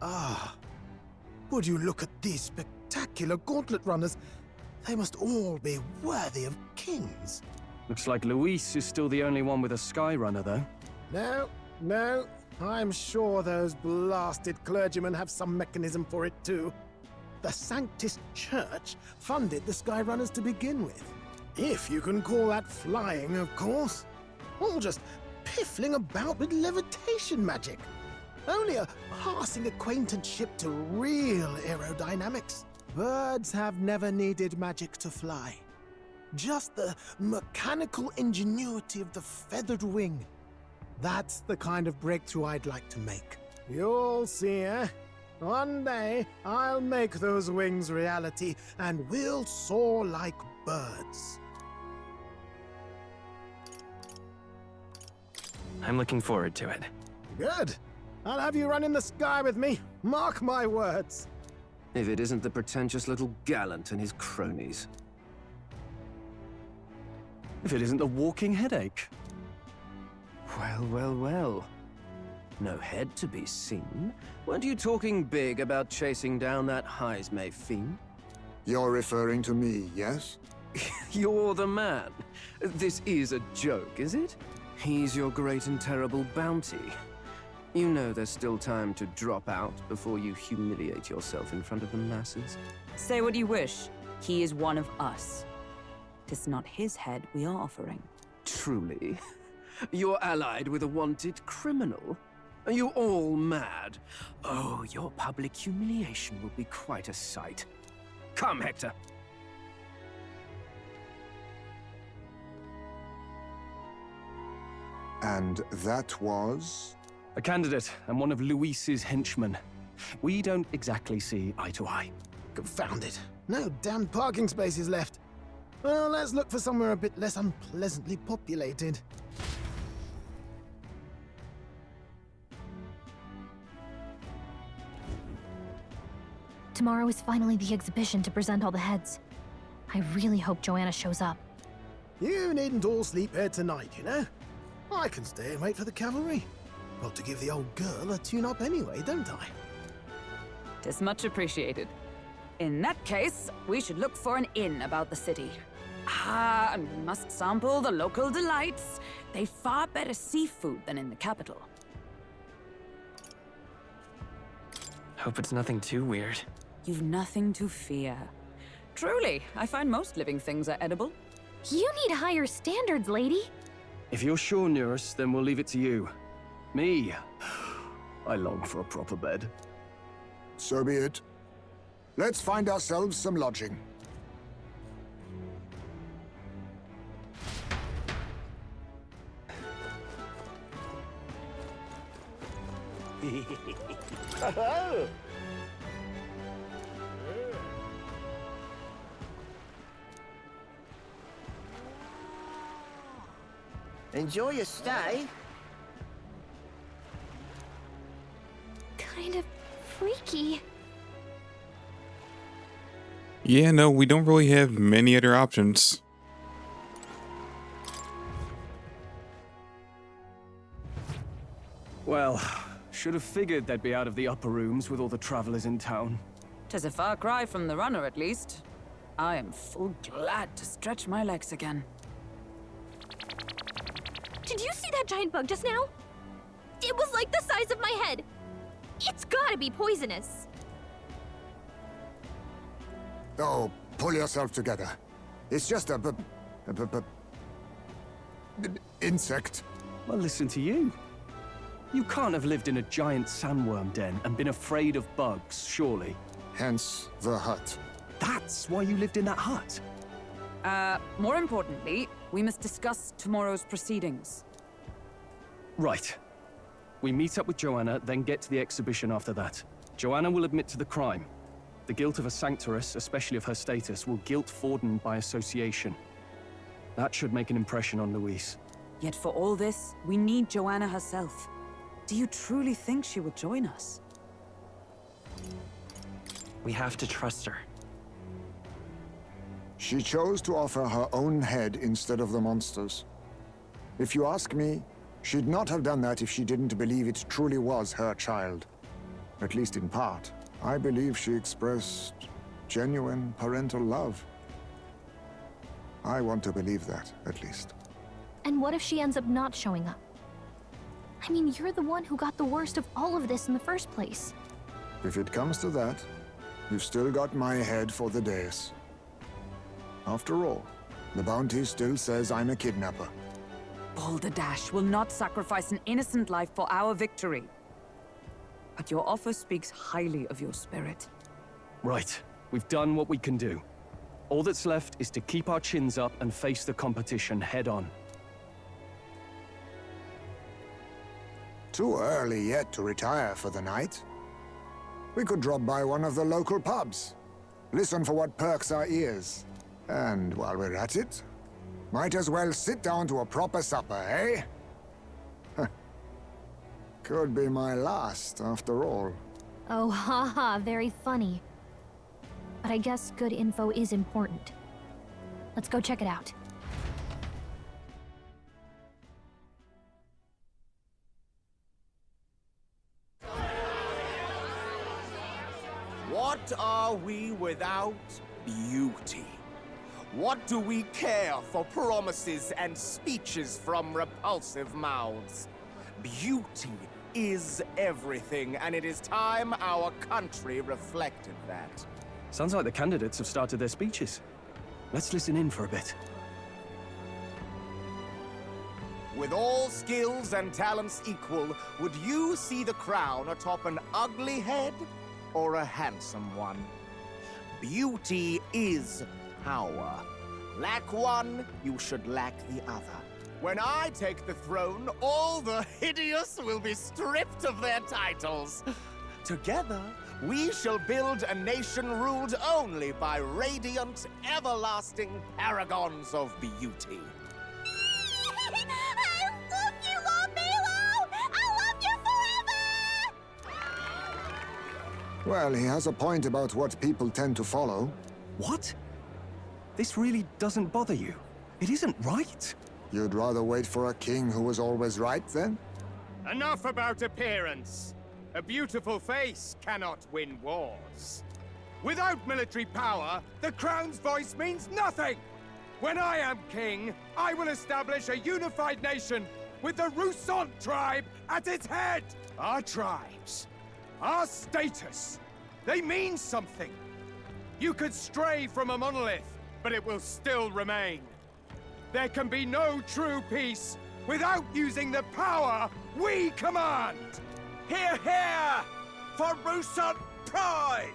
Ah, would you look at these spectacular spectacular gauntlet runners. They must all be worthy of kings. Looks like Luis is still the only one with a Sky Runner, though. No. I'm sure those blasted clergymen have some mechanism for it too. The Sanctus Church funded the Skyrunners to begin with. If you can call that flying, of course. All just piffling about with levitation magic. Only a passing acquaintanceship to real aerodynamics. Birds have never needed magic to fly. Just the mechanical ingenuity of the feathered wing. That's the kind of breakthrough I'd like to make. You'll see, eh? One day, I'll make those wings reality, and we'll soar like birds. I'm looking forward to it. Good. I'll have you run in the sky with me. Mark my words. If it isn't the pretentious little gallant and his cronies. If it isn't the walking headache. Well. No head to be seen. Weren't you talking big about chasing down that Heismay fiend? You're referring to me, yes? You're the man. This is a joke, is it? He's your great and terrible bounty. You know there's still time to drop out before you humiliate yourself in front of the masses. Say what you wish. He is one of us. 'Tis not his head we are offering. Truly? You're allied with a wanted criminal? Are you all mad? Oh, your public humiliation will be quite a sight. Come, Hector. And that was? A candidate and one of Luis's henchmen. We don't exactly see eye to eye. Confound it. No damn parking spaces left. Well, let's look for somewhere a bit less unpleasantly populated. Tomorrow is finally the exhibition to present all the heads. I really hope Joanna shows up. You needn't all sleep here tonight, you know? I can stay and wait for the cavalry. Got to give the old girl a tune-up anyway, don't I? 'Tis much appreciated. In that case, we should look for an inn about the city. And we must sample the local delights. They've far better seafood than in the capital. Hope it's nothing too weird. You've nothing to fear. Truly, I find most living things are edible. You need higher standards, lady. If you're sure, nurse, then we'll leave it to you. Me, I long for a proper bed. So be it. Let's find ourselves some lodging. Enjoy your stay. Kind of freaky. Yeah, no, we don't really have many other options. Well, should have figured they'd be out of the upper rooms with all the travelers in town. 'Tis a far cry from the runner, at least. I am full glad to stretch my legs again. Did you see that giant bug just now? It was like the size of my head. It's gotta be poisonous. Oh, pull yourself together. It's just a insect. Well, listen to you. You can't have lived in a giant sandworm den and been afraid of bugs, surely. Hence the hut. That's why you lived in that hut. More importantly, we must discuss tomorrow's proceedings. Right. We meet up with Joanna, then get to the exhibition after that. Joanna will admit to the crime. The guilt of a sanctoress, especially of her status, will guilt Forden by association. That should make an impression on Luis. Yet for all this, we need Joanna herself. Do you truly think she would join us? We have to trust her. She chose to offer her own head instead of the monster's. If you ask me, she'd not have done that if she didn't believe it truly was her child. At least in part. I believe she expressed Genuine parental love. I want to believe that, at least. And what if she ends up not showing up? I mean, you're the one who got the worst of all of this in the first place. If it comes to that, you've still got my head for the dais. After all, the bounty still says I'm a kidnapper. Balderdash will not sacrifice an innocent life for our victory. But your offer speaks highly of your spirit. Right. We've done what we can do. All that's left is to keep our chins up and face the competition head on. Too early yet to retire for the night. We could drop by one of the local pubs. Listen for what perks our ears. And while we're at it, might as well sit down to a proper supper, eh? Could be my last, after all. Oh, haha, very funny. But I guess good info is important. Let's go check it out. What are we without beauty? What do we care for promises and speeches from repulsive mouths? Beauty is everything, and it is time our country reflected that. Sounds like the candidates have started their speeches. Let's listen in for a bit. With all skills and talents equal, would you see the crown atop an ugly head or a handsome one? Beauty is power. Lack one, you should lack the other. When I take the throne, all the hideous will be stripped of their titles. Together, we shall build a nation ruled only by radiant, everlasting paragons of beauty. I love you, Lord Milo! I love you forever! Well, he has a point about what people tend to follow. What? This really doesn't bother you? It isn't right. You'd rather wait for a king who was always right, then? Enough about appearance. A beautiful face cannot win wars. Without military power, the crown's voice means nothing! When I am king, I will establish a unified nation with the Rousant tribe at its head! Our tribes, our status, they mean something. You could stray from a monolith, but it will still remain. There can be no true peace without using the power we command! Hear, hear! For Rousant pride!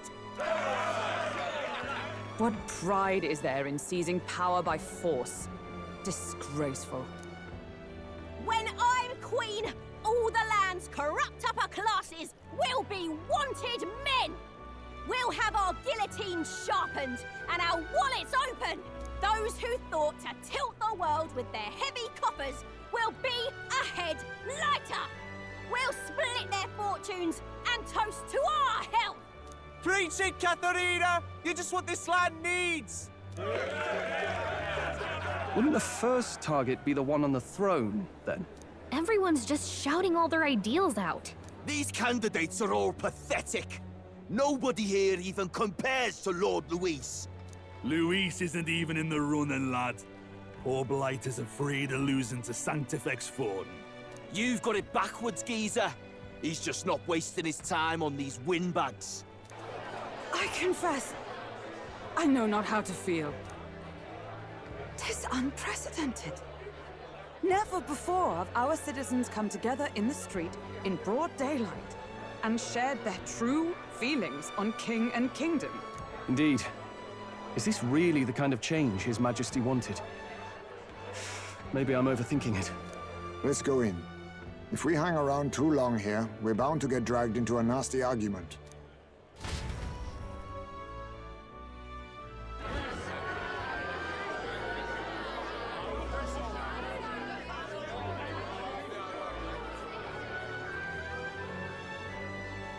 What pride is there in seizing power by force? Disgraceful. When I'm queen, all the land's corrupt upper classes will be wanted men! We'll have our guillotines sharpened and our wallets open! Those who thought to tilt the world with their heavy coffers will be a head lighter! We'll split their fortunes and toast to our health! Preach it, Katharina! You just what this land needs! Wouldn't the first target be the one on the throne, then? Everyone's just shouting all their ideals out. These candidates are all pathetic. Nobody here even compares to Lord Luis. Luis isn't even in the running, lad. Poor Blight is afraid of losing to Sanctifex Forden. You've got it backwards, geezer. He's just not wasting his time on these windbags. I confess, I know not how to feel. 'Tis unprecedented. Never before have our citizens come together in the street in broad daylight and shared their true feelings on king and kingdom. Indeed. Is this really the kind of change His Majesty wanted? Maybe I'm overthinking it. Let's go in. If we hang around too long here, we're bound to get dragged into a nasty argument.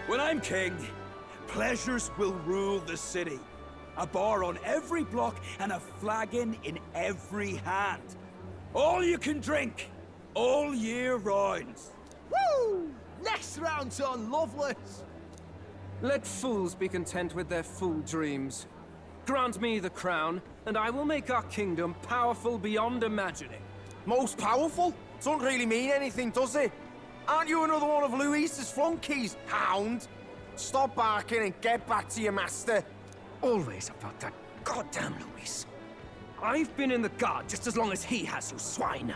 When I'm king, pleasures will rule the city. A bar on every block and a flagon in every hand. All you can drink, all year round. Woo! Next round's on Loveless! Let fools be content with their fool dreams. grant me the crown, and I will make our kingdom powerful beyond imagining. Most powerful? Doesn't really mean anything, does it? Aren't you another one of Luis's flunkies, hound? Stop barking and get back to your master. Always about that goddamn Luis. I've been in the guard just as long as he has, you swine.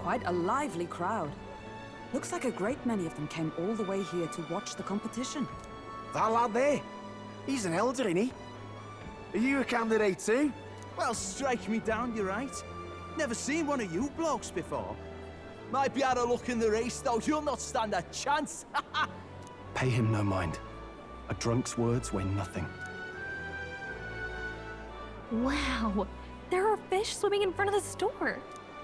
Quite a lively crowd. Looks like a great many of them came all the way here to watch the competition. That lad there, he's an elder, isn't he? Are you a candidate too? Well, strike me down, you're right. Never seen one of you blokes before. Might be out of luck in the race, though. You'll not stand a chance. Pay him no mind. A drunk's words weigh nothing. Wow, there are fish swimming in front of the store.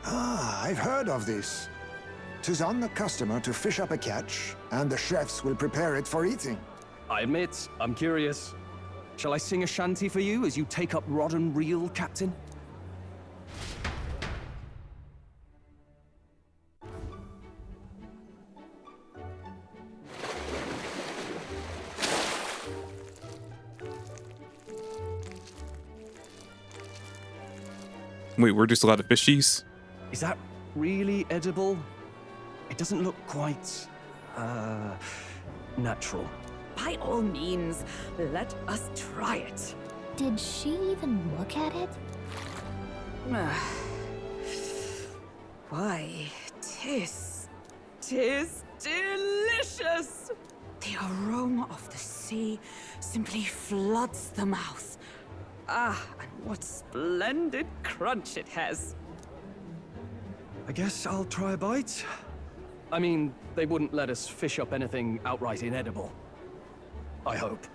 Ah, I've heard of this. 'Tis on the customer to fish up a catch, and the chefs will prepare it for eating. I admit, I'm curious. Shall I sing a shanty for you as you take up rod and reel, Captain? Wait, we're just allowed to fish these? Is that really edible? It doesn't look quite, natural. By all means, let us try it. Did she even look at it? Why, tis delicious! The aroma of the sea simply floods the mouth. Ah, and what splendid crunch it has. I guess I'll try a bite. I mean, they wouldn't let us fish up anything outright inedible. I hope.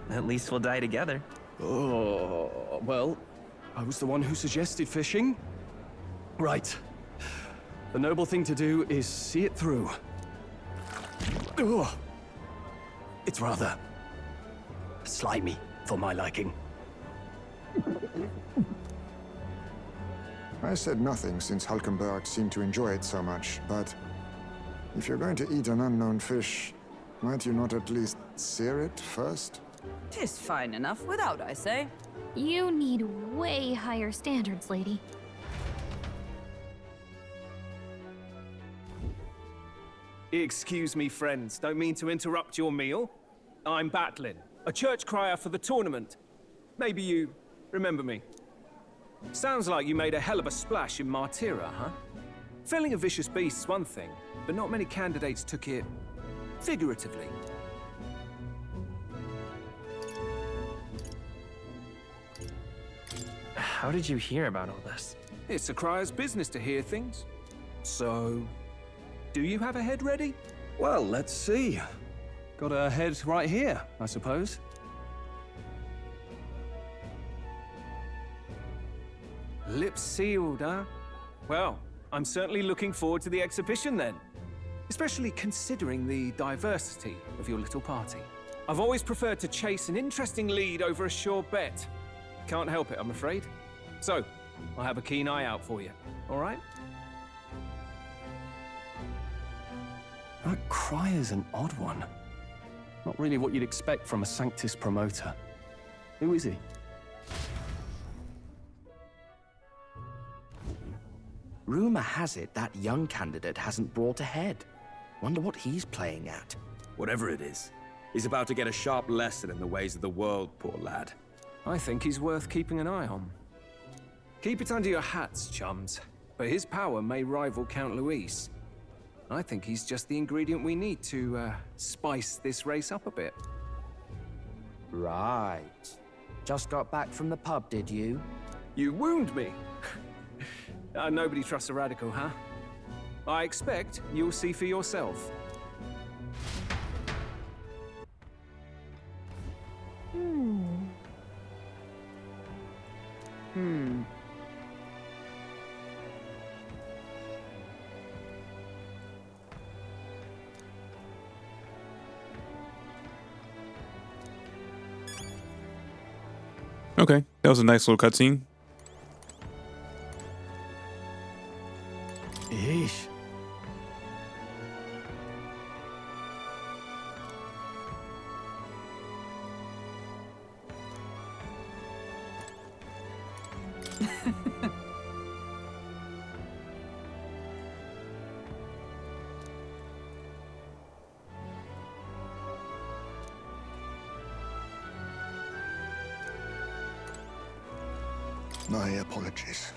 At least we'll die together. Oh, well, I was the one who suggested fishing. Right. The noble thing to do is see it through. Oh, it's rather slimy for my liking. I said nothing since Hulkenberg seemed to enjoy it so much, but if you're going to eat an unknown fish, might you not at least sear it first? 'Tis fine enough without, I say. You need way higher standards, lady. Excuse me, friends. Don't mean to interrupt your meal. I'm Batlin, a church crier for the tournament. Maybe you remember me. Sounds like you made a hell of a splash in Martira, huh? Felling a vicious beast's one thing, but not many candidates took it figuratively. How did you hear about all this? It's a crier's business to hear things. So, do you have a head ready? Well, let's see. Got a head right here, I suppose. Lips sealed, huh? Well, I'm certainly looking forward to the exhibition then. Especially considering the diversity of your little party. I've always preferred to chase an interesting lead over a sure bet. Can't help it, I'm afraid. So, I'll have a keen eye out for you, all right? That crier's an odd one. Not really what you'd expect from a Sanctus promoter. Who is he? Rumor has it that young candidate hasn't brought a head. Wonder what he's playing at. Whatever it is, he's about to get a sharp lesson in the ways of the world, poor lad. I think he's worth keeping an eye on. Keep it under your hats, chums. But his power may rival Count Luis. I think he's just the ingredient we need to, spice this race up a bit. Right. Just got back from the pub, did you? You wound me! Nobody trusts a radical, huh? I expect you'll see for yourself. Okay, that was a nice little cutscene. My apologies.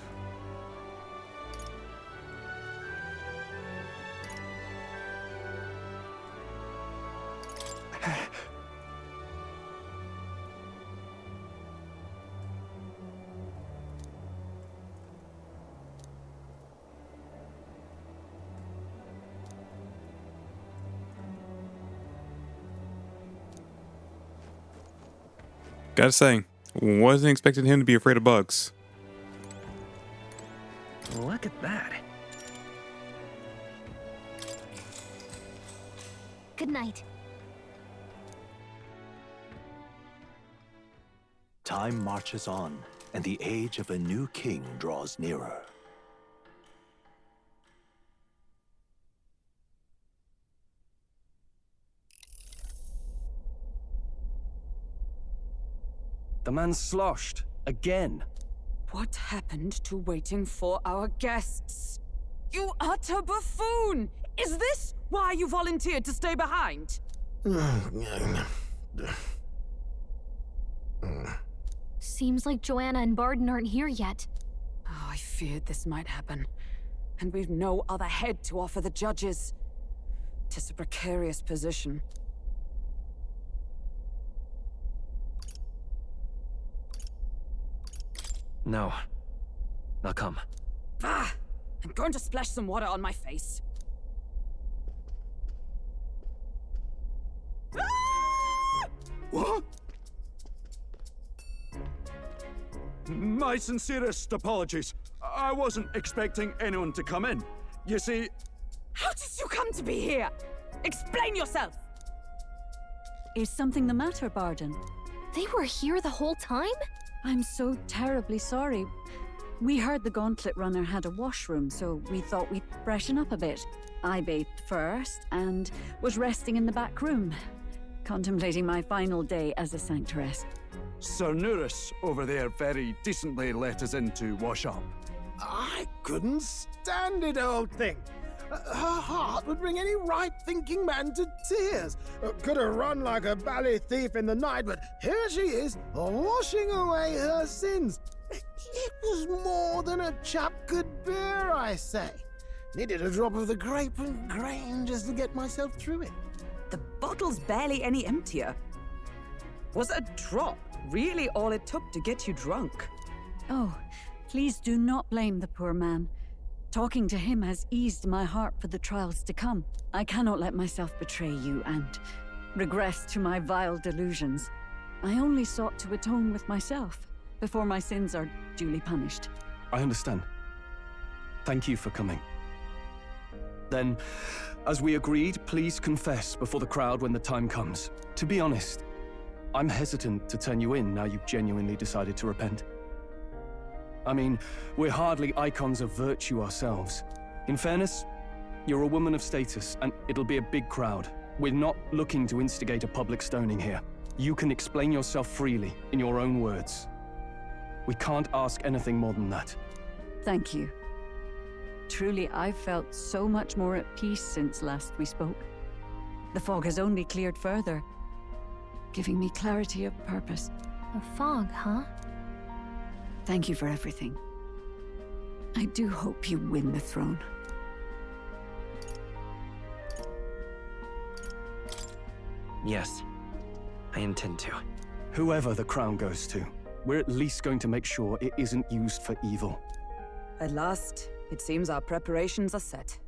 Gotta say, wasn't expecting him to be afraid of bugs. Look at that. Good night. Time marches on, and the age of a new king draws nearer. The man's sloshed. Again. What happened to waiting for our guests? You utter buffoon! Is this why you volunteered to stay behind? Seems like Joanna and Barden aren't here yet. Oh, I feared this might happen. And we've no other head to offer the judges. 'Tis a precarious position. No. They'll come. Ah! I'm going to splash some water on my face. What? My sincerest apologies. I wasn't expecting anyone to come in. You see... How did you come to be here? Explain yourself! Is something the matter, Barden? They were here the whole time? I'm so terribly sorry. We heard the Gauntlet Runner had a washroom, so we thought we'd freshen up a bit. I bathed first and was resting in the back room, contemplating my final day as a sanctoress. Sir Nuris over there very decently let us in to wash up. I couldn't stand it, old thing. Her heart would bring any right-thinking man to tears. Could have run like a bally thief in the night, but here she is, washing away her sins. It was more than a chap could bear, I say. Needed a drop of the grape and grain just to get myself through it. The bottle's barely any emptier. Was a drop really all it took to get you drunk? Oh, please do not blame the poor man. Talking to him has eased my heart for the trials to come. I cannot let myself betray you and regress to my vile delusions. I only sought to atone with myself before my sins are duly punished. I understand. Thank you for coming. Then, as we agreed, please confess before the crowd when the time comes. To be honest, I'm hesitant to turn you in now you've genuinely decided to repent. I mean, we're hardly icons of virtue ourselves. In fairness, you're a woman of status, and it'll be a big crowd. We're not looking to instigate a public stoning here. You can explain yourself freely, in your own words. We can't ask anything more than that. Thank you. Truly, I've felt so much more at peace since last we spoke. The fog has only cleared further, giving me clarity of purpose. A fog, huh? Thank you for everything. I do hope you win the throne. Yes, I intend to. Whoever the crown goes to, we're at least going to make sure it isn't used for evil. At last, it seems our preparations are set.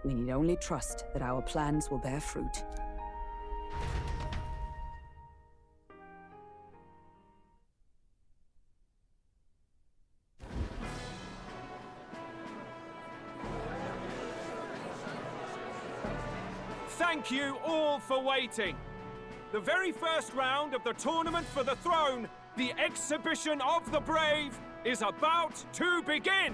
We need only trust that our plans will bear fruit. Thank you all for waiting. The very first round of the tournament for the throne, the exhibition of the brave, is about to begin.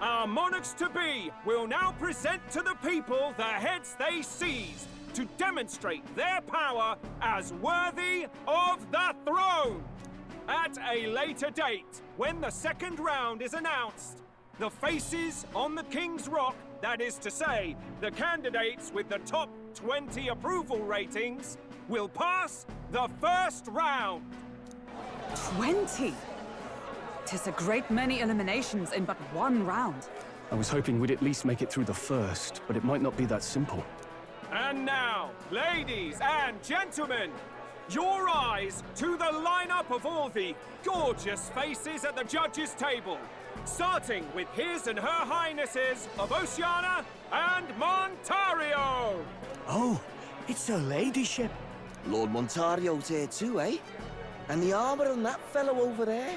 Our monarchs-to-be will now present to the people the heads they seized to demonstrate their power as worthy of the throne. At a later date, when the second round is announced, the faces on the King's Rock, that is to say, the candidates with the top 20 approval ratings, will pass the first round. 20? 'Tis a great many eliminations in but one round. I was hoping we'd at least make it through the first, but it might not be that simple. And now, ladies and gentlemen, your eyes to the lineup of all the gorgeous faces at the judges' table, starting with His and Her Highnesses of Oceania and Montario! Oh, it's her ladyship. Lord Montario's here too, eh? And the armor on that fellow over there?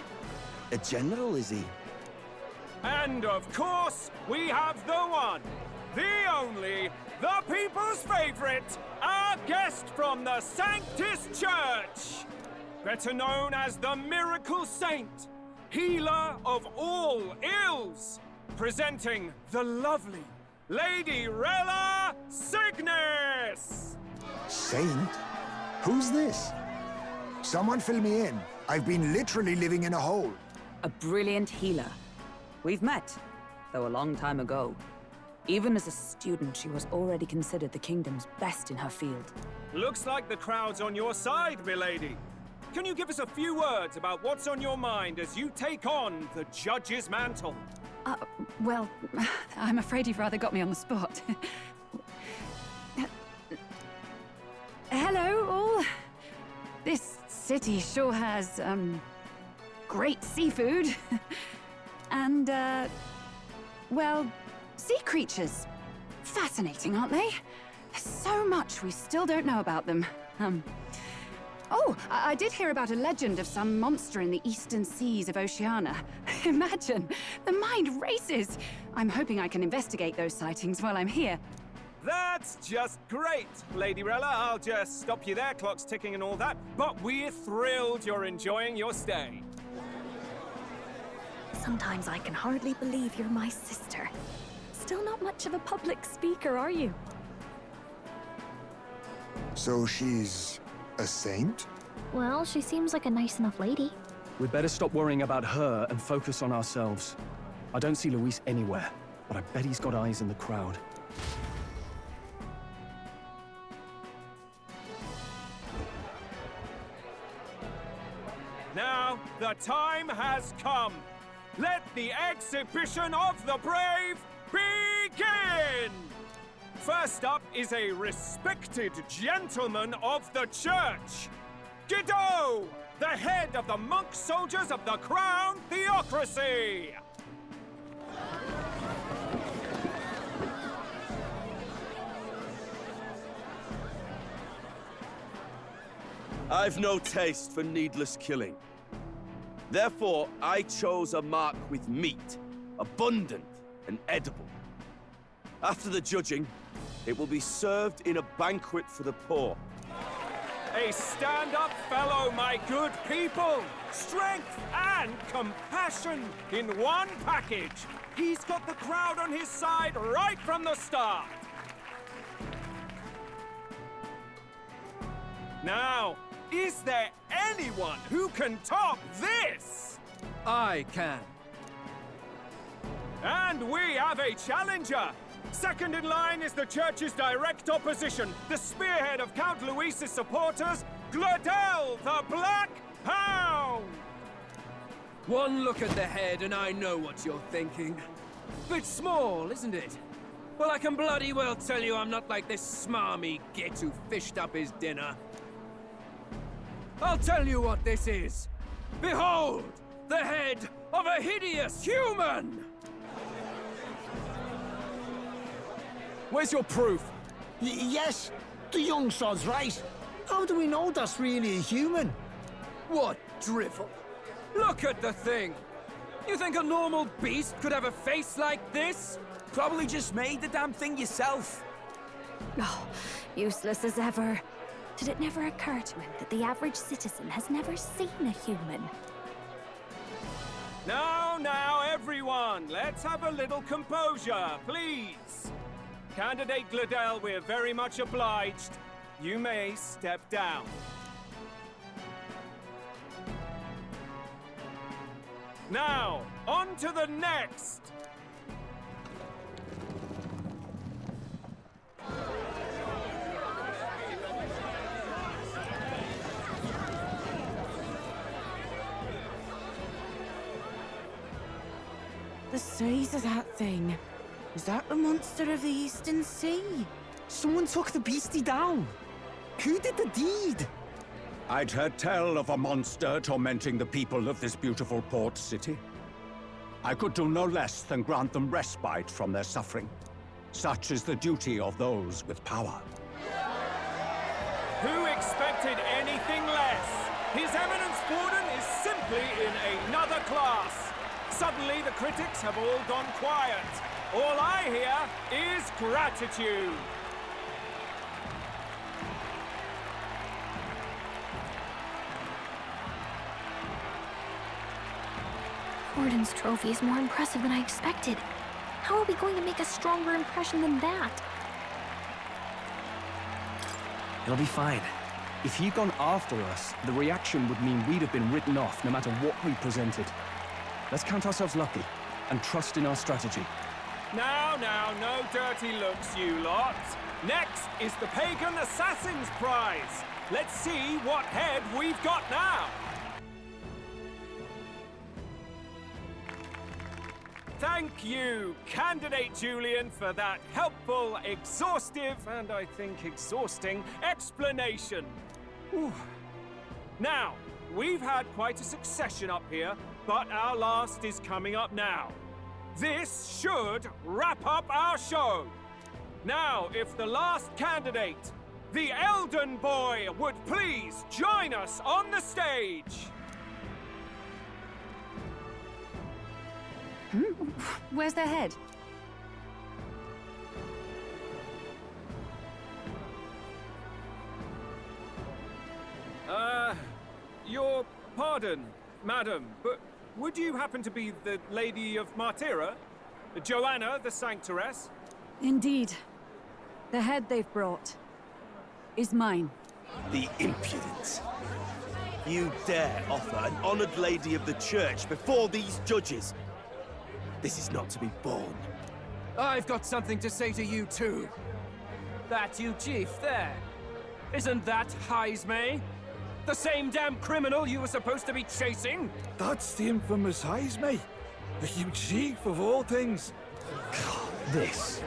A general, is he? And of course, we have the one, the only, the people's favorite, our guest from the Sanctus Church! Better known as the Miracle Saint, healer of all ills, presenting the lovely Lady Rella Cygnus! Saint? Who's this? Someone fill me in. I've been literally living in a hole. A brilliant healer. We've met, though a long time ago. Even as a student, she was already considered the kingdom's best in her field. Looks like the crowd's on your side, milady. Can you give us a few words about what's on your mind as you take on the judge's mantle? Well, I'm afraid you've rather got me on the spot. Hello, all. This city sure has, great seafood. And, well, sea creatures. Fascinating, aren't they? There's so much we still don't know about them. Oh, I did hear about a legend of some monster in the eastern seas of Oceania. Imagine, the mind races. I'm hoping I can investigate those sightings while I'm here. That's just great, Lady Rella. I'll just stop you there, clock's ticking and all that. But we're thrilled you're enjoying your stay. Sometimes I can hardly believe you're my sister. Still not much of a public speaker, are you? So she's a saint? Well, she seems like a nice enough lady. We'd better stop worrying about her and focus on ourselves. I don't see Luis anywhere, but I bet he's got eyes in the crowd. Now, the time has come. Let the exhibition of the brave begin! First up is a respected gentleman of the church, Guido, the head of the monk soldiers of the Crown Theocracy! I've no taste for needless killing. Therefore, I chose a mark with meat, abundant and edible. After the judging, it will be served in a banquet for the poor. A stand-up fellow, my good people! Strength and compassion in one package! He's got the crowd on his side right from the start! Now, is there anyone who can top this? I can. And we have a challenger! Second in line is the church's direct opposition, the spearhead of Count Luis's supporters, Gladel the Black Hound! One look at the head and I know what you're thinking. Bit small, isn't it? Well, I can bloody well tell you I'm not like this smarmy git who fished up his dinner. I'll tell you what this is. Behold, the head of a hideous human! Where's your proof? Yes, the young sod's right. How do we know that's really a human? What drivel? Look at the thing! You think a normal beast could have a face like this? Probably just made the damn thing yourself. Oh, useless as ever. Did it never occur to him that the average citizen has never seen a human? Now, everyone, let's have a little composure, please. Candidate Gladel, we're very much obliged. You may step down. Now, on to the next! The size of that thing. Is that the monster of the Eastern Sea? Someone took the beastie down. Who did the deed? I'd heard tell of a monster tormenting the people of this beautiful port city. I could do no less than grant them respite from their suffering. Such is the duty of those with power. Who expected anything less? His Eminence Warden is simply in another class. Suddenly the critics have all gone quiet. All I hear is gratitude. Warden's trophy is more impressive than I expected. How are we going to make a stronger impression than that? It'll be fine. If he'd gone after us, the reaction would mean we'd have been written off no matter what we presented. Let's count ourselves lucky and trust in our strategy. Now, no dirty looks, you lot. Next is the Pagan Assassin's Prize. Let's see what head we've got now. Thank you, Candidate Julian, for that helpful, exhaustive, and I think exhausting explanation. Whew. Now, we've had quite a succession up here, but our last is coming up now. This should wrap up our show. Now, if the last candidate, the Elden Boy, would please join us on the stage. Where's their head? Your pardon, madam, but would you happen to be the Lady of Martira? Joanna the Sanctoress? Indeed. The head they've brought is mine. The impudence. You dare offer an honored lady of the church before these judges? This is not to be borne. I've got something to say to you too. That you chief there. Isn't that Heismay? The same damn criminal you were supposed to be chasing? That's the infamous Heismay. The huge chief of all things. This.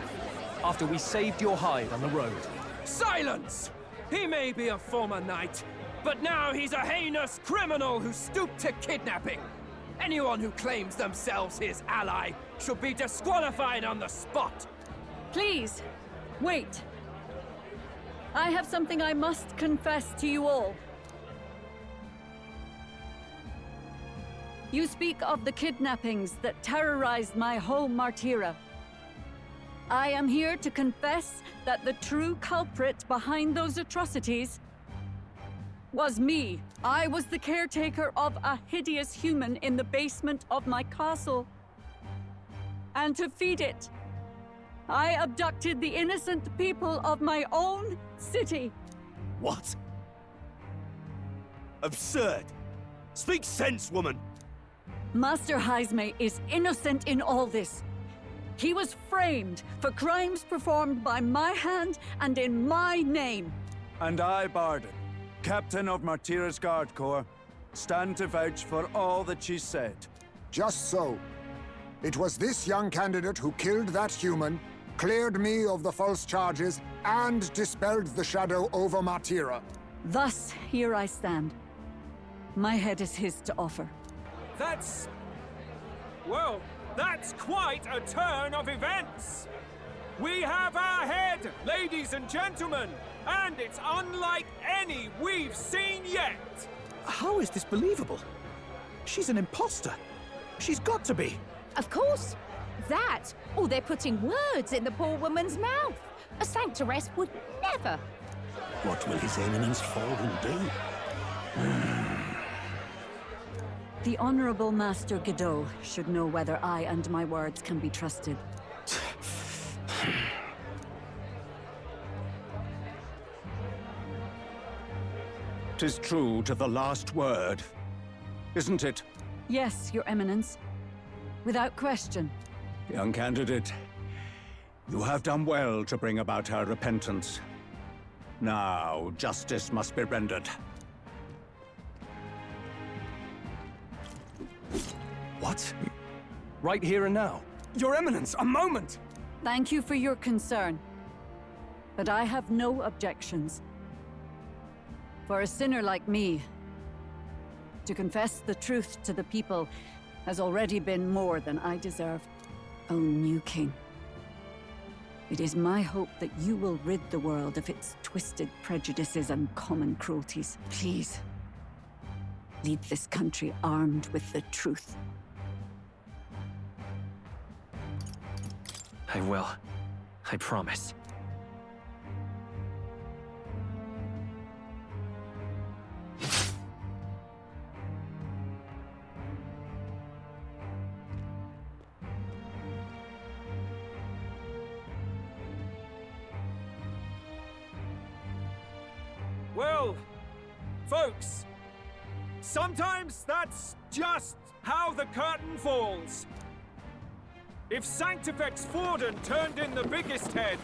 After we saved your hide on the road. Silence! He may be a former knight, but now he's a heinous criminal who stooped to kidnapping. Anyone who claims themselves his ally should be disqualified on the spot. Please, wait. I have something I must confess to you all. You speak of the kidnappings that terrorized my home, Martira. I am here to confess that the true culprit behind those atrocities was me. I was the caretaker of a hideous human in the basement of my castle. And to feed it, I abducted the innocent people of my own city. What? Absurd! Speak sense, woman! Master Heismay is innocent in all this. He was framed for crimes performed by my hand and in my name. And I, Barden, Captain of Martira's Guard Corps, stand to vouch for all that she said. Just so. It was this young candidate who killed that human, cleared me of the false charges, and dispelled the shadow over Martira. Thus, here I stand. My head is his to offer. That's... well, that's quite a turn of events. We have our head, ladies and gentlemen, and it's unlike any we've seen yet. How is this believable? She's an imposter. She's got to be. Of course. That, or they're putting words in the poor woman's mouth. A sanctoress would never. What will His Eminence Fallen do? The Honorable Master Godot should know whether I and my words can be trusted. 'Tis true to the last word, isn't it, Yes, Your Eminence. Without question. Young candidate, you have done well to bring about her repentance. Now, justice must be rendered. What? Right here and now? Your Eminence, a moment! Thank you for your concern. But I have no objections. For a sinner like me, to confess the truth to the people has already been more than I deserve. O new king, it is my hope that you will rid the world of its twisted prejudices and common cruelties. Please, lead this country armed with the truth. I will. I promise. Well, folks, sometimes that's just how the curtain falls. If Sanctifex Forden turned in the biggest head,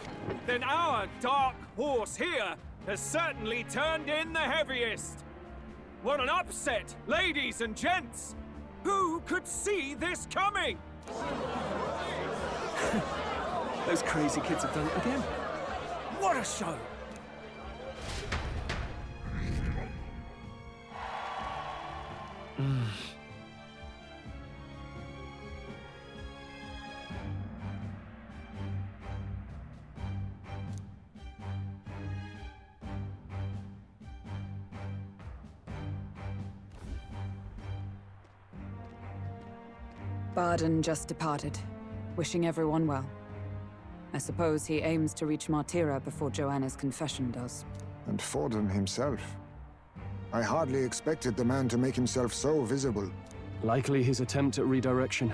then our dark horse here has certainly turned in the heaviest. What an upset, ladies and gents! Who could see this coming? Those crazy kids have done it again. What a show! Barden just departed, wishing everyone well. I suppose he aims to reach Martira before Joanna's confession does. And Forden himself. I hardly expected the man to make himself so visible. Likely his attempt at redirection.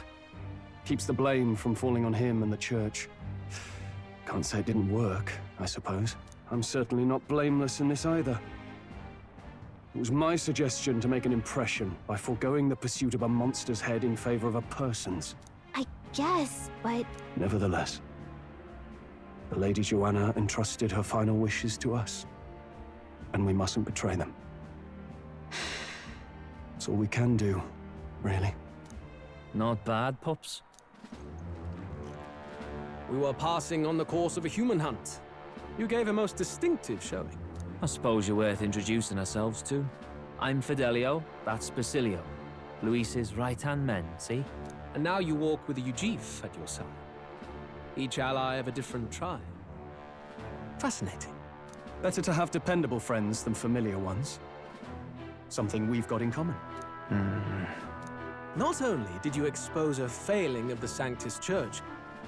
Keeps the blame from falling on him and the church. Can't say it didn't work, I suppose. I'm certainly not blameless in this either. It was my suggestion to make an impression by foregoing the pursuit of a monster's head in favor of a person's. I guess, but... Nevertheless, the Lady Joanna entrusted her final wishes to us, and we mustn't betray them. That's all we can do, really. Not bad, pups. We were passing on the course of a human hunt. You gave a most distinctive showing. I suppose you're worth introducing ourselves to. I'm Fidelio, that's Basilio. Luis's right-hand men, see? And now you walk with a Ujif at your side. Each ally of a different tribe. Fascinating. Better to have dependable friends than familiar ones. Something we've got in common. Not only did you expose a failing of the Sanctus Church,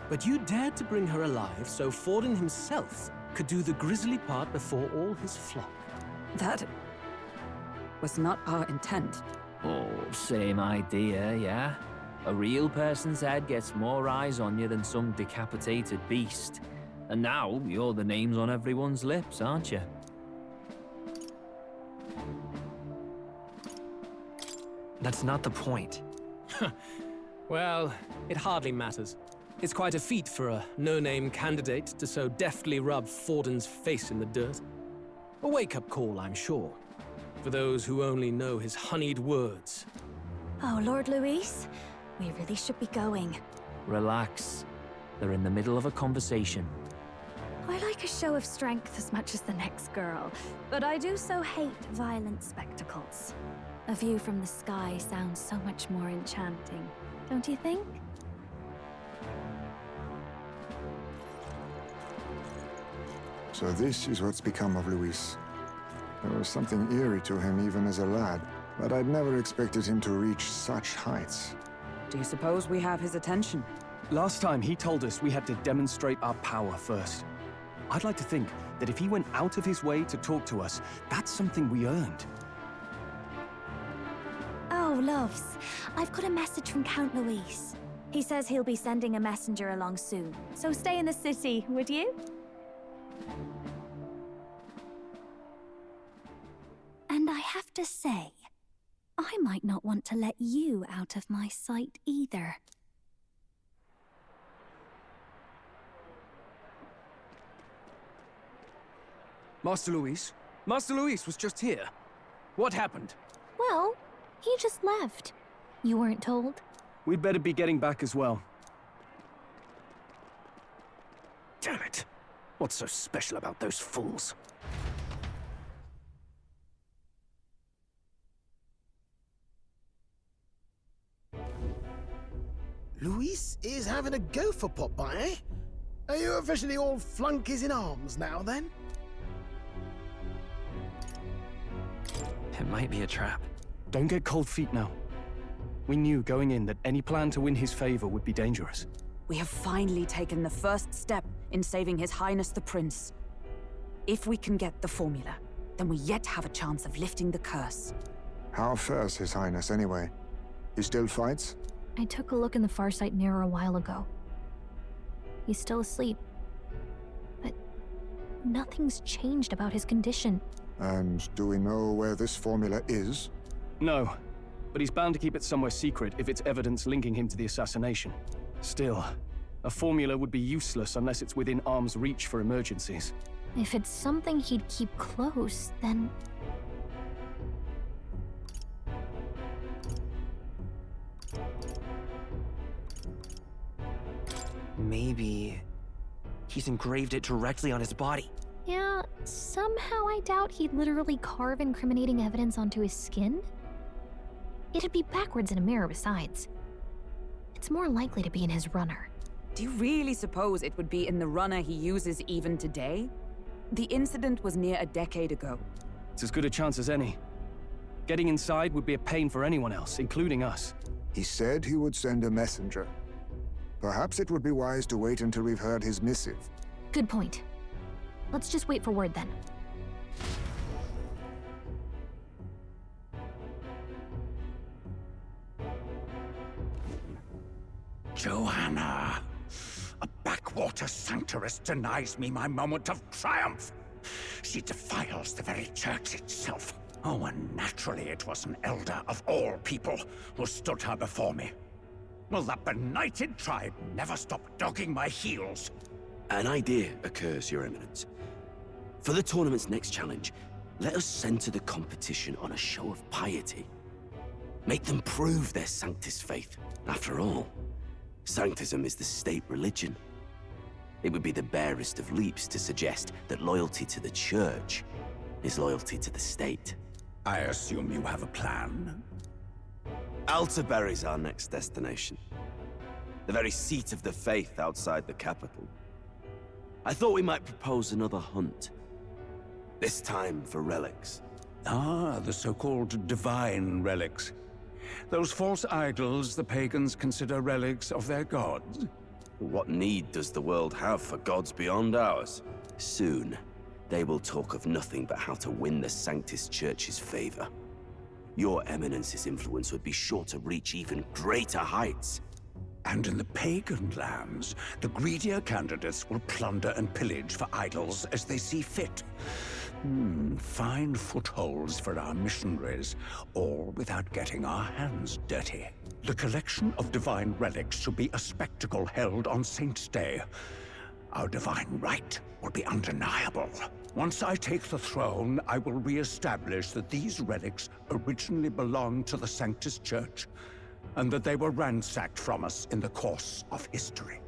but you dared to bring her alive so Forden himself could do the grisly part before all his flock. That was not our intent. Oh, same idea, yeah? A real person's head gets more eyes on you than some decapitated beast. And now, you're the names on everyone's lips, aren't you? That's not the point. Well, it hardly matters. It's quite a feat for a no-name candidate to so deftly rub Forden's face in the dirt. A wake-up call, I'm sure, for those who only know his honeyed words. Oh, Lord Luis, we really should be going. Relax. They're in the middle of a conversation. I like a show of strength as much as the next girl, but I do so hate violent spectacles. A view from the sky sounds so much more enchanting, don't you think? So this is what's become of Luis. There was something eerie to him even as a lad, but I'd never expected him to reach such heights. Do you suppose we have his attention? Last time he told us we had to demonstrate our power first. I'd like to think that if he went out of his way to talk to us, that's something we earned. Oh, loves, I've got a message from Count Luis. He says he'll be sending a messenger along soon, so stay in the city, would you? And I have to say, I might not want to let you out of my sight either. Master Luis? Master Luis was just here. What happened? Well, he just left. You weren't told? We'd better be getting back as well. Damn it. What's so special about those fools? Luis is having a go for Popeye, eh? Are you officially all flunkies in arms now, then? It might be a trap. Don't get cold feet now. We knew going in that any plan to win his favor would be dangerous. We have finally taken the first step in saving His Highness the Prince. If we can get the formula, then we yet have a chance of lifting the curse. How fares His Highness, anyway? He still fights? I took a look in the Farsight mirror a while ago. He's still asleep. But nothing's changed about his condition. And do we know where this formula is? No, but he's bound to keep it somewhere secret if it's evidence linking him to the assassination. Still, a formula would be useless unless it's within arm's reach for emergencies. If it's something he'd keep close, then... Maybe he's engraved it directly on his body. Yeah, somehow I doubt he'd literally carve incriminating evidence onto his skin. It'd be backwards in a mirror besides. It's more likely to be in his runner. Do you really suppose it would be in the runner he uses even today? The incident was near a decade ago. It's as good a chance as any. Getting inside would be a pain for anyone else, including us. He said he would send a messenger. Perhaps it would be wise to wait until we've heard his missive. Good point. Let's just wait for word then. Joanna! A backwater sanctuarist denies me my moment of triumph! She defiles the very church itself. Oh, and naturally it was an elder of all people who stood her before me. Will that benighted tribe never stop dogging my heels? An idea occurs, Your Eminence. For the tournament's next challenge, let us center the competition on a show of piety. Make them prove their Sanctus faith. After all, Sanctism is the state religion. It would be the barest of leaps to suggest that loyalty to the Church is loyalty to the state. I assume you have a plan? Altaberry's our next destination. The very seat of the faith outside the capital. I thought we might propose another hunt. This time for relics. Ah, the so-called divine relics. Those false idols the pagans consider relics of their gods. What need does the world have for gods beyond ours? Soon, they will talk of nothing but how to win the Sanctus Church's favor. Your Eminence's influence would be sure to reach even greater heights. And in the pagan lands, the greedier candidates will plunder and pillage for idols as they see fit. Fine footholds for our missionaries, all without getting our hands dirty. The collection of divine relics should be a spectacle held on Saint's Day. Our divine right will be undeniable. Once I take the throne, I will re-establish that these relics originally belonged to the Sanctus Church, and that they were ransacked from us in the course of history.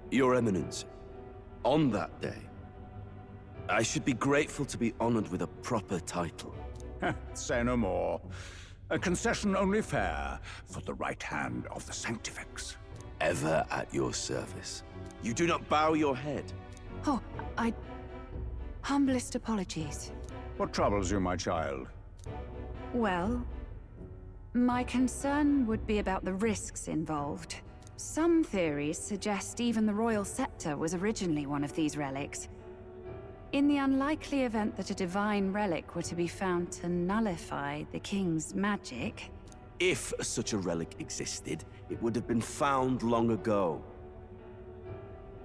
Your Eminence, on that day, I should be grateful to be honored with a proper title. Say no more. A concession only fair for the right hand of the Sanctifex. Ever at your service. You do not bow your head. Oh, humblest apologies. What troubles you, my child? Well, my concern would be about the risks involved. Some theories suggest even the royal scepter was originally one of these relics. In the unlikely event that a divine relic were to be found to nullify the king's magic... If such a relic existed, it would have been found long ago.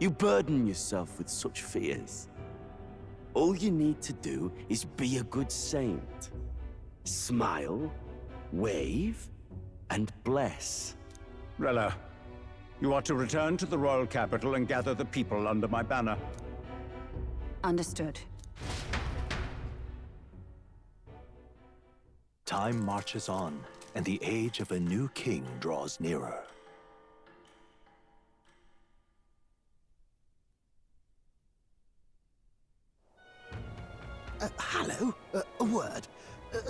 You burden yourself with such fears. All you need to do is be a good saint. Smile, wave, and bless. Rella, you are to return to the royal capital and gather the people under my banner. Understood. Time marches on, and the age of a new king draws nearer. Hello? A word.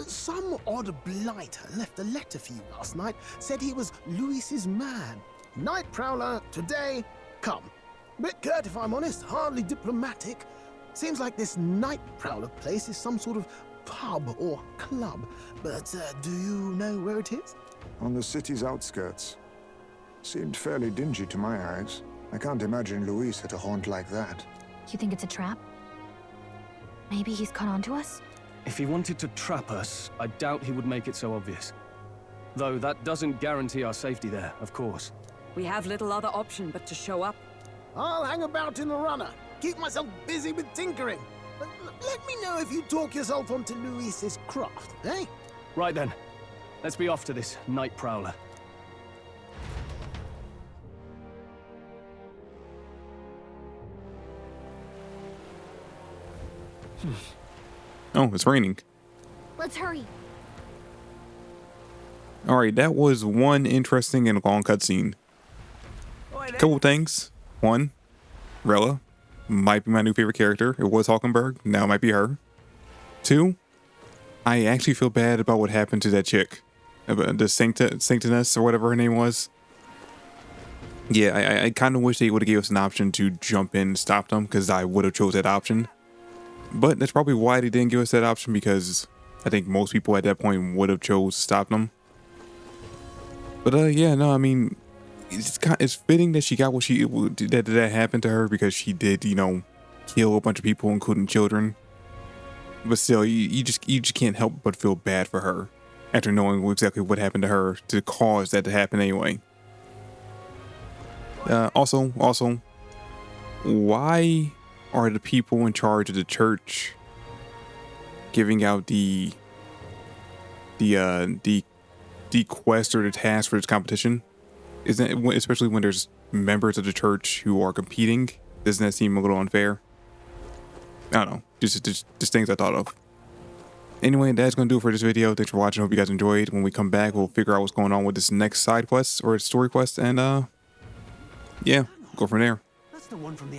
Some odd blighter left a letter for you last night. Said he was Louis's man. Night Prowler, today, come. Bit curt if I'm honest, hardly diplomatic. Seems like this Night Prowler place is some sort of pub or club. But do you know where it is? On the city's outskirts. Seemed fairly dingy to my eyes. I can't imagine Louis at a haunt like that. You think it's a trap? Maybe he's caught on to us? If he wanted to trap us, I doubt he would make it so obvious. Though that doesn't guarantee our safety there, of course. We have little other option but to show up. I'll hang about in the runner. Keep myself busy with tinkering. Let me know if you talk yourself onto Louis's craft, eh? Right then. Let's be off to this Night Prowler. Oh, it's raining. Let's hurry. Alright, that was one interesting and long cutscene. Couple things. One, Rella might be my new favorite character. It was Hulkenberg, now it might be her. Two, I actually feel bad about what happened to that chick. The Sanctiness or whatever her name was. Yeah, I kind of wish they would have gave us an option to jump in and stop them, because I would have chose that option. But that's probably why they didn't give us that option, because I think most people at that point would have chose to stop them. But yeah, no, I mean, it's fitting that she got what that happened to her, because she did, you know, kill a bunch of people, including children. But still, you just can't help but feel bad for her after knowing exactly what happened to her to cause that to happen anyway. Also, why are the people in charge of the church giving out the quest or the task for this competition? Isn't it, especially when there's members of the church who are competing, doesn't that seem a little unfair? I don't know, just things I thought of. Anyway, that's gonna do it for this video. Thanks for watching. Hope you guys enjoyed. When we come back, we'll figure out what's going on with this next side quest or story quest, and yeah, go from there. That's the one from the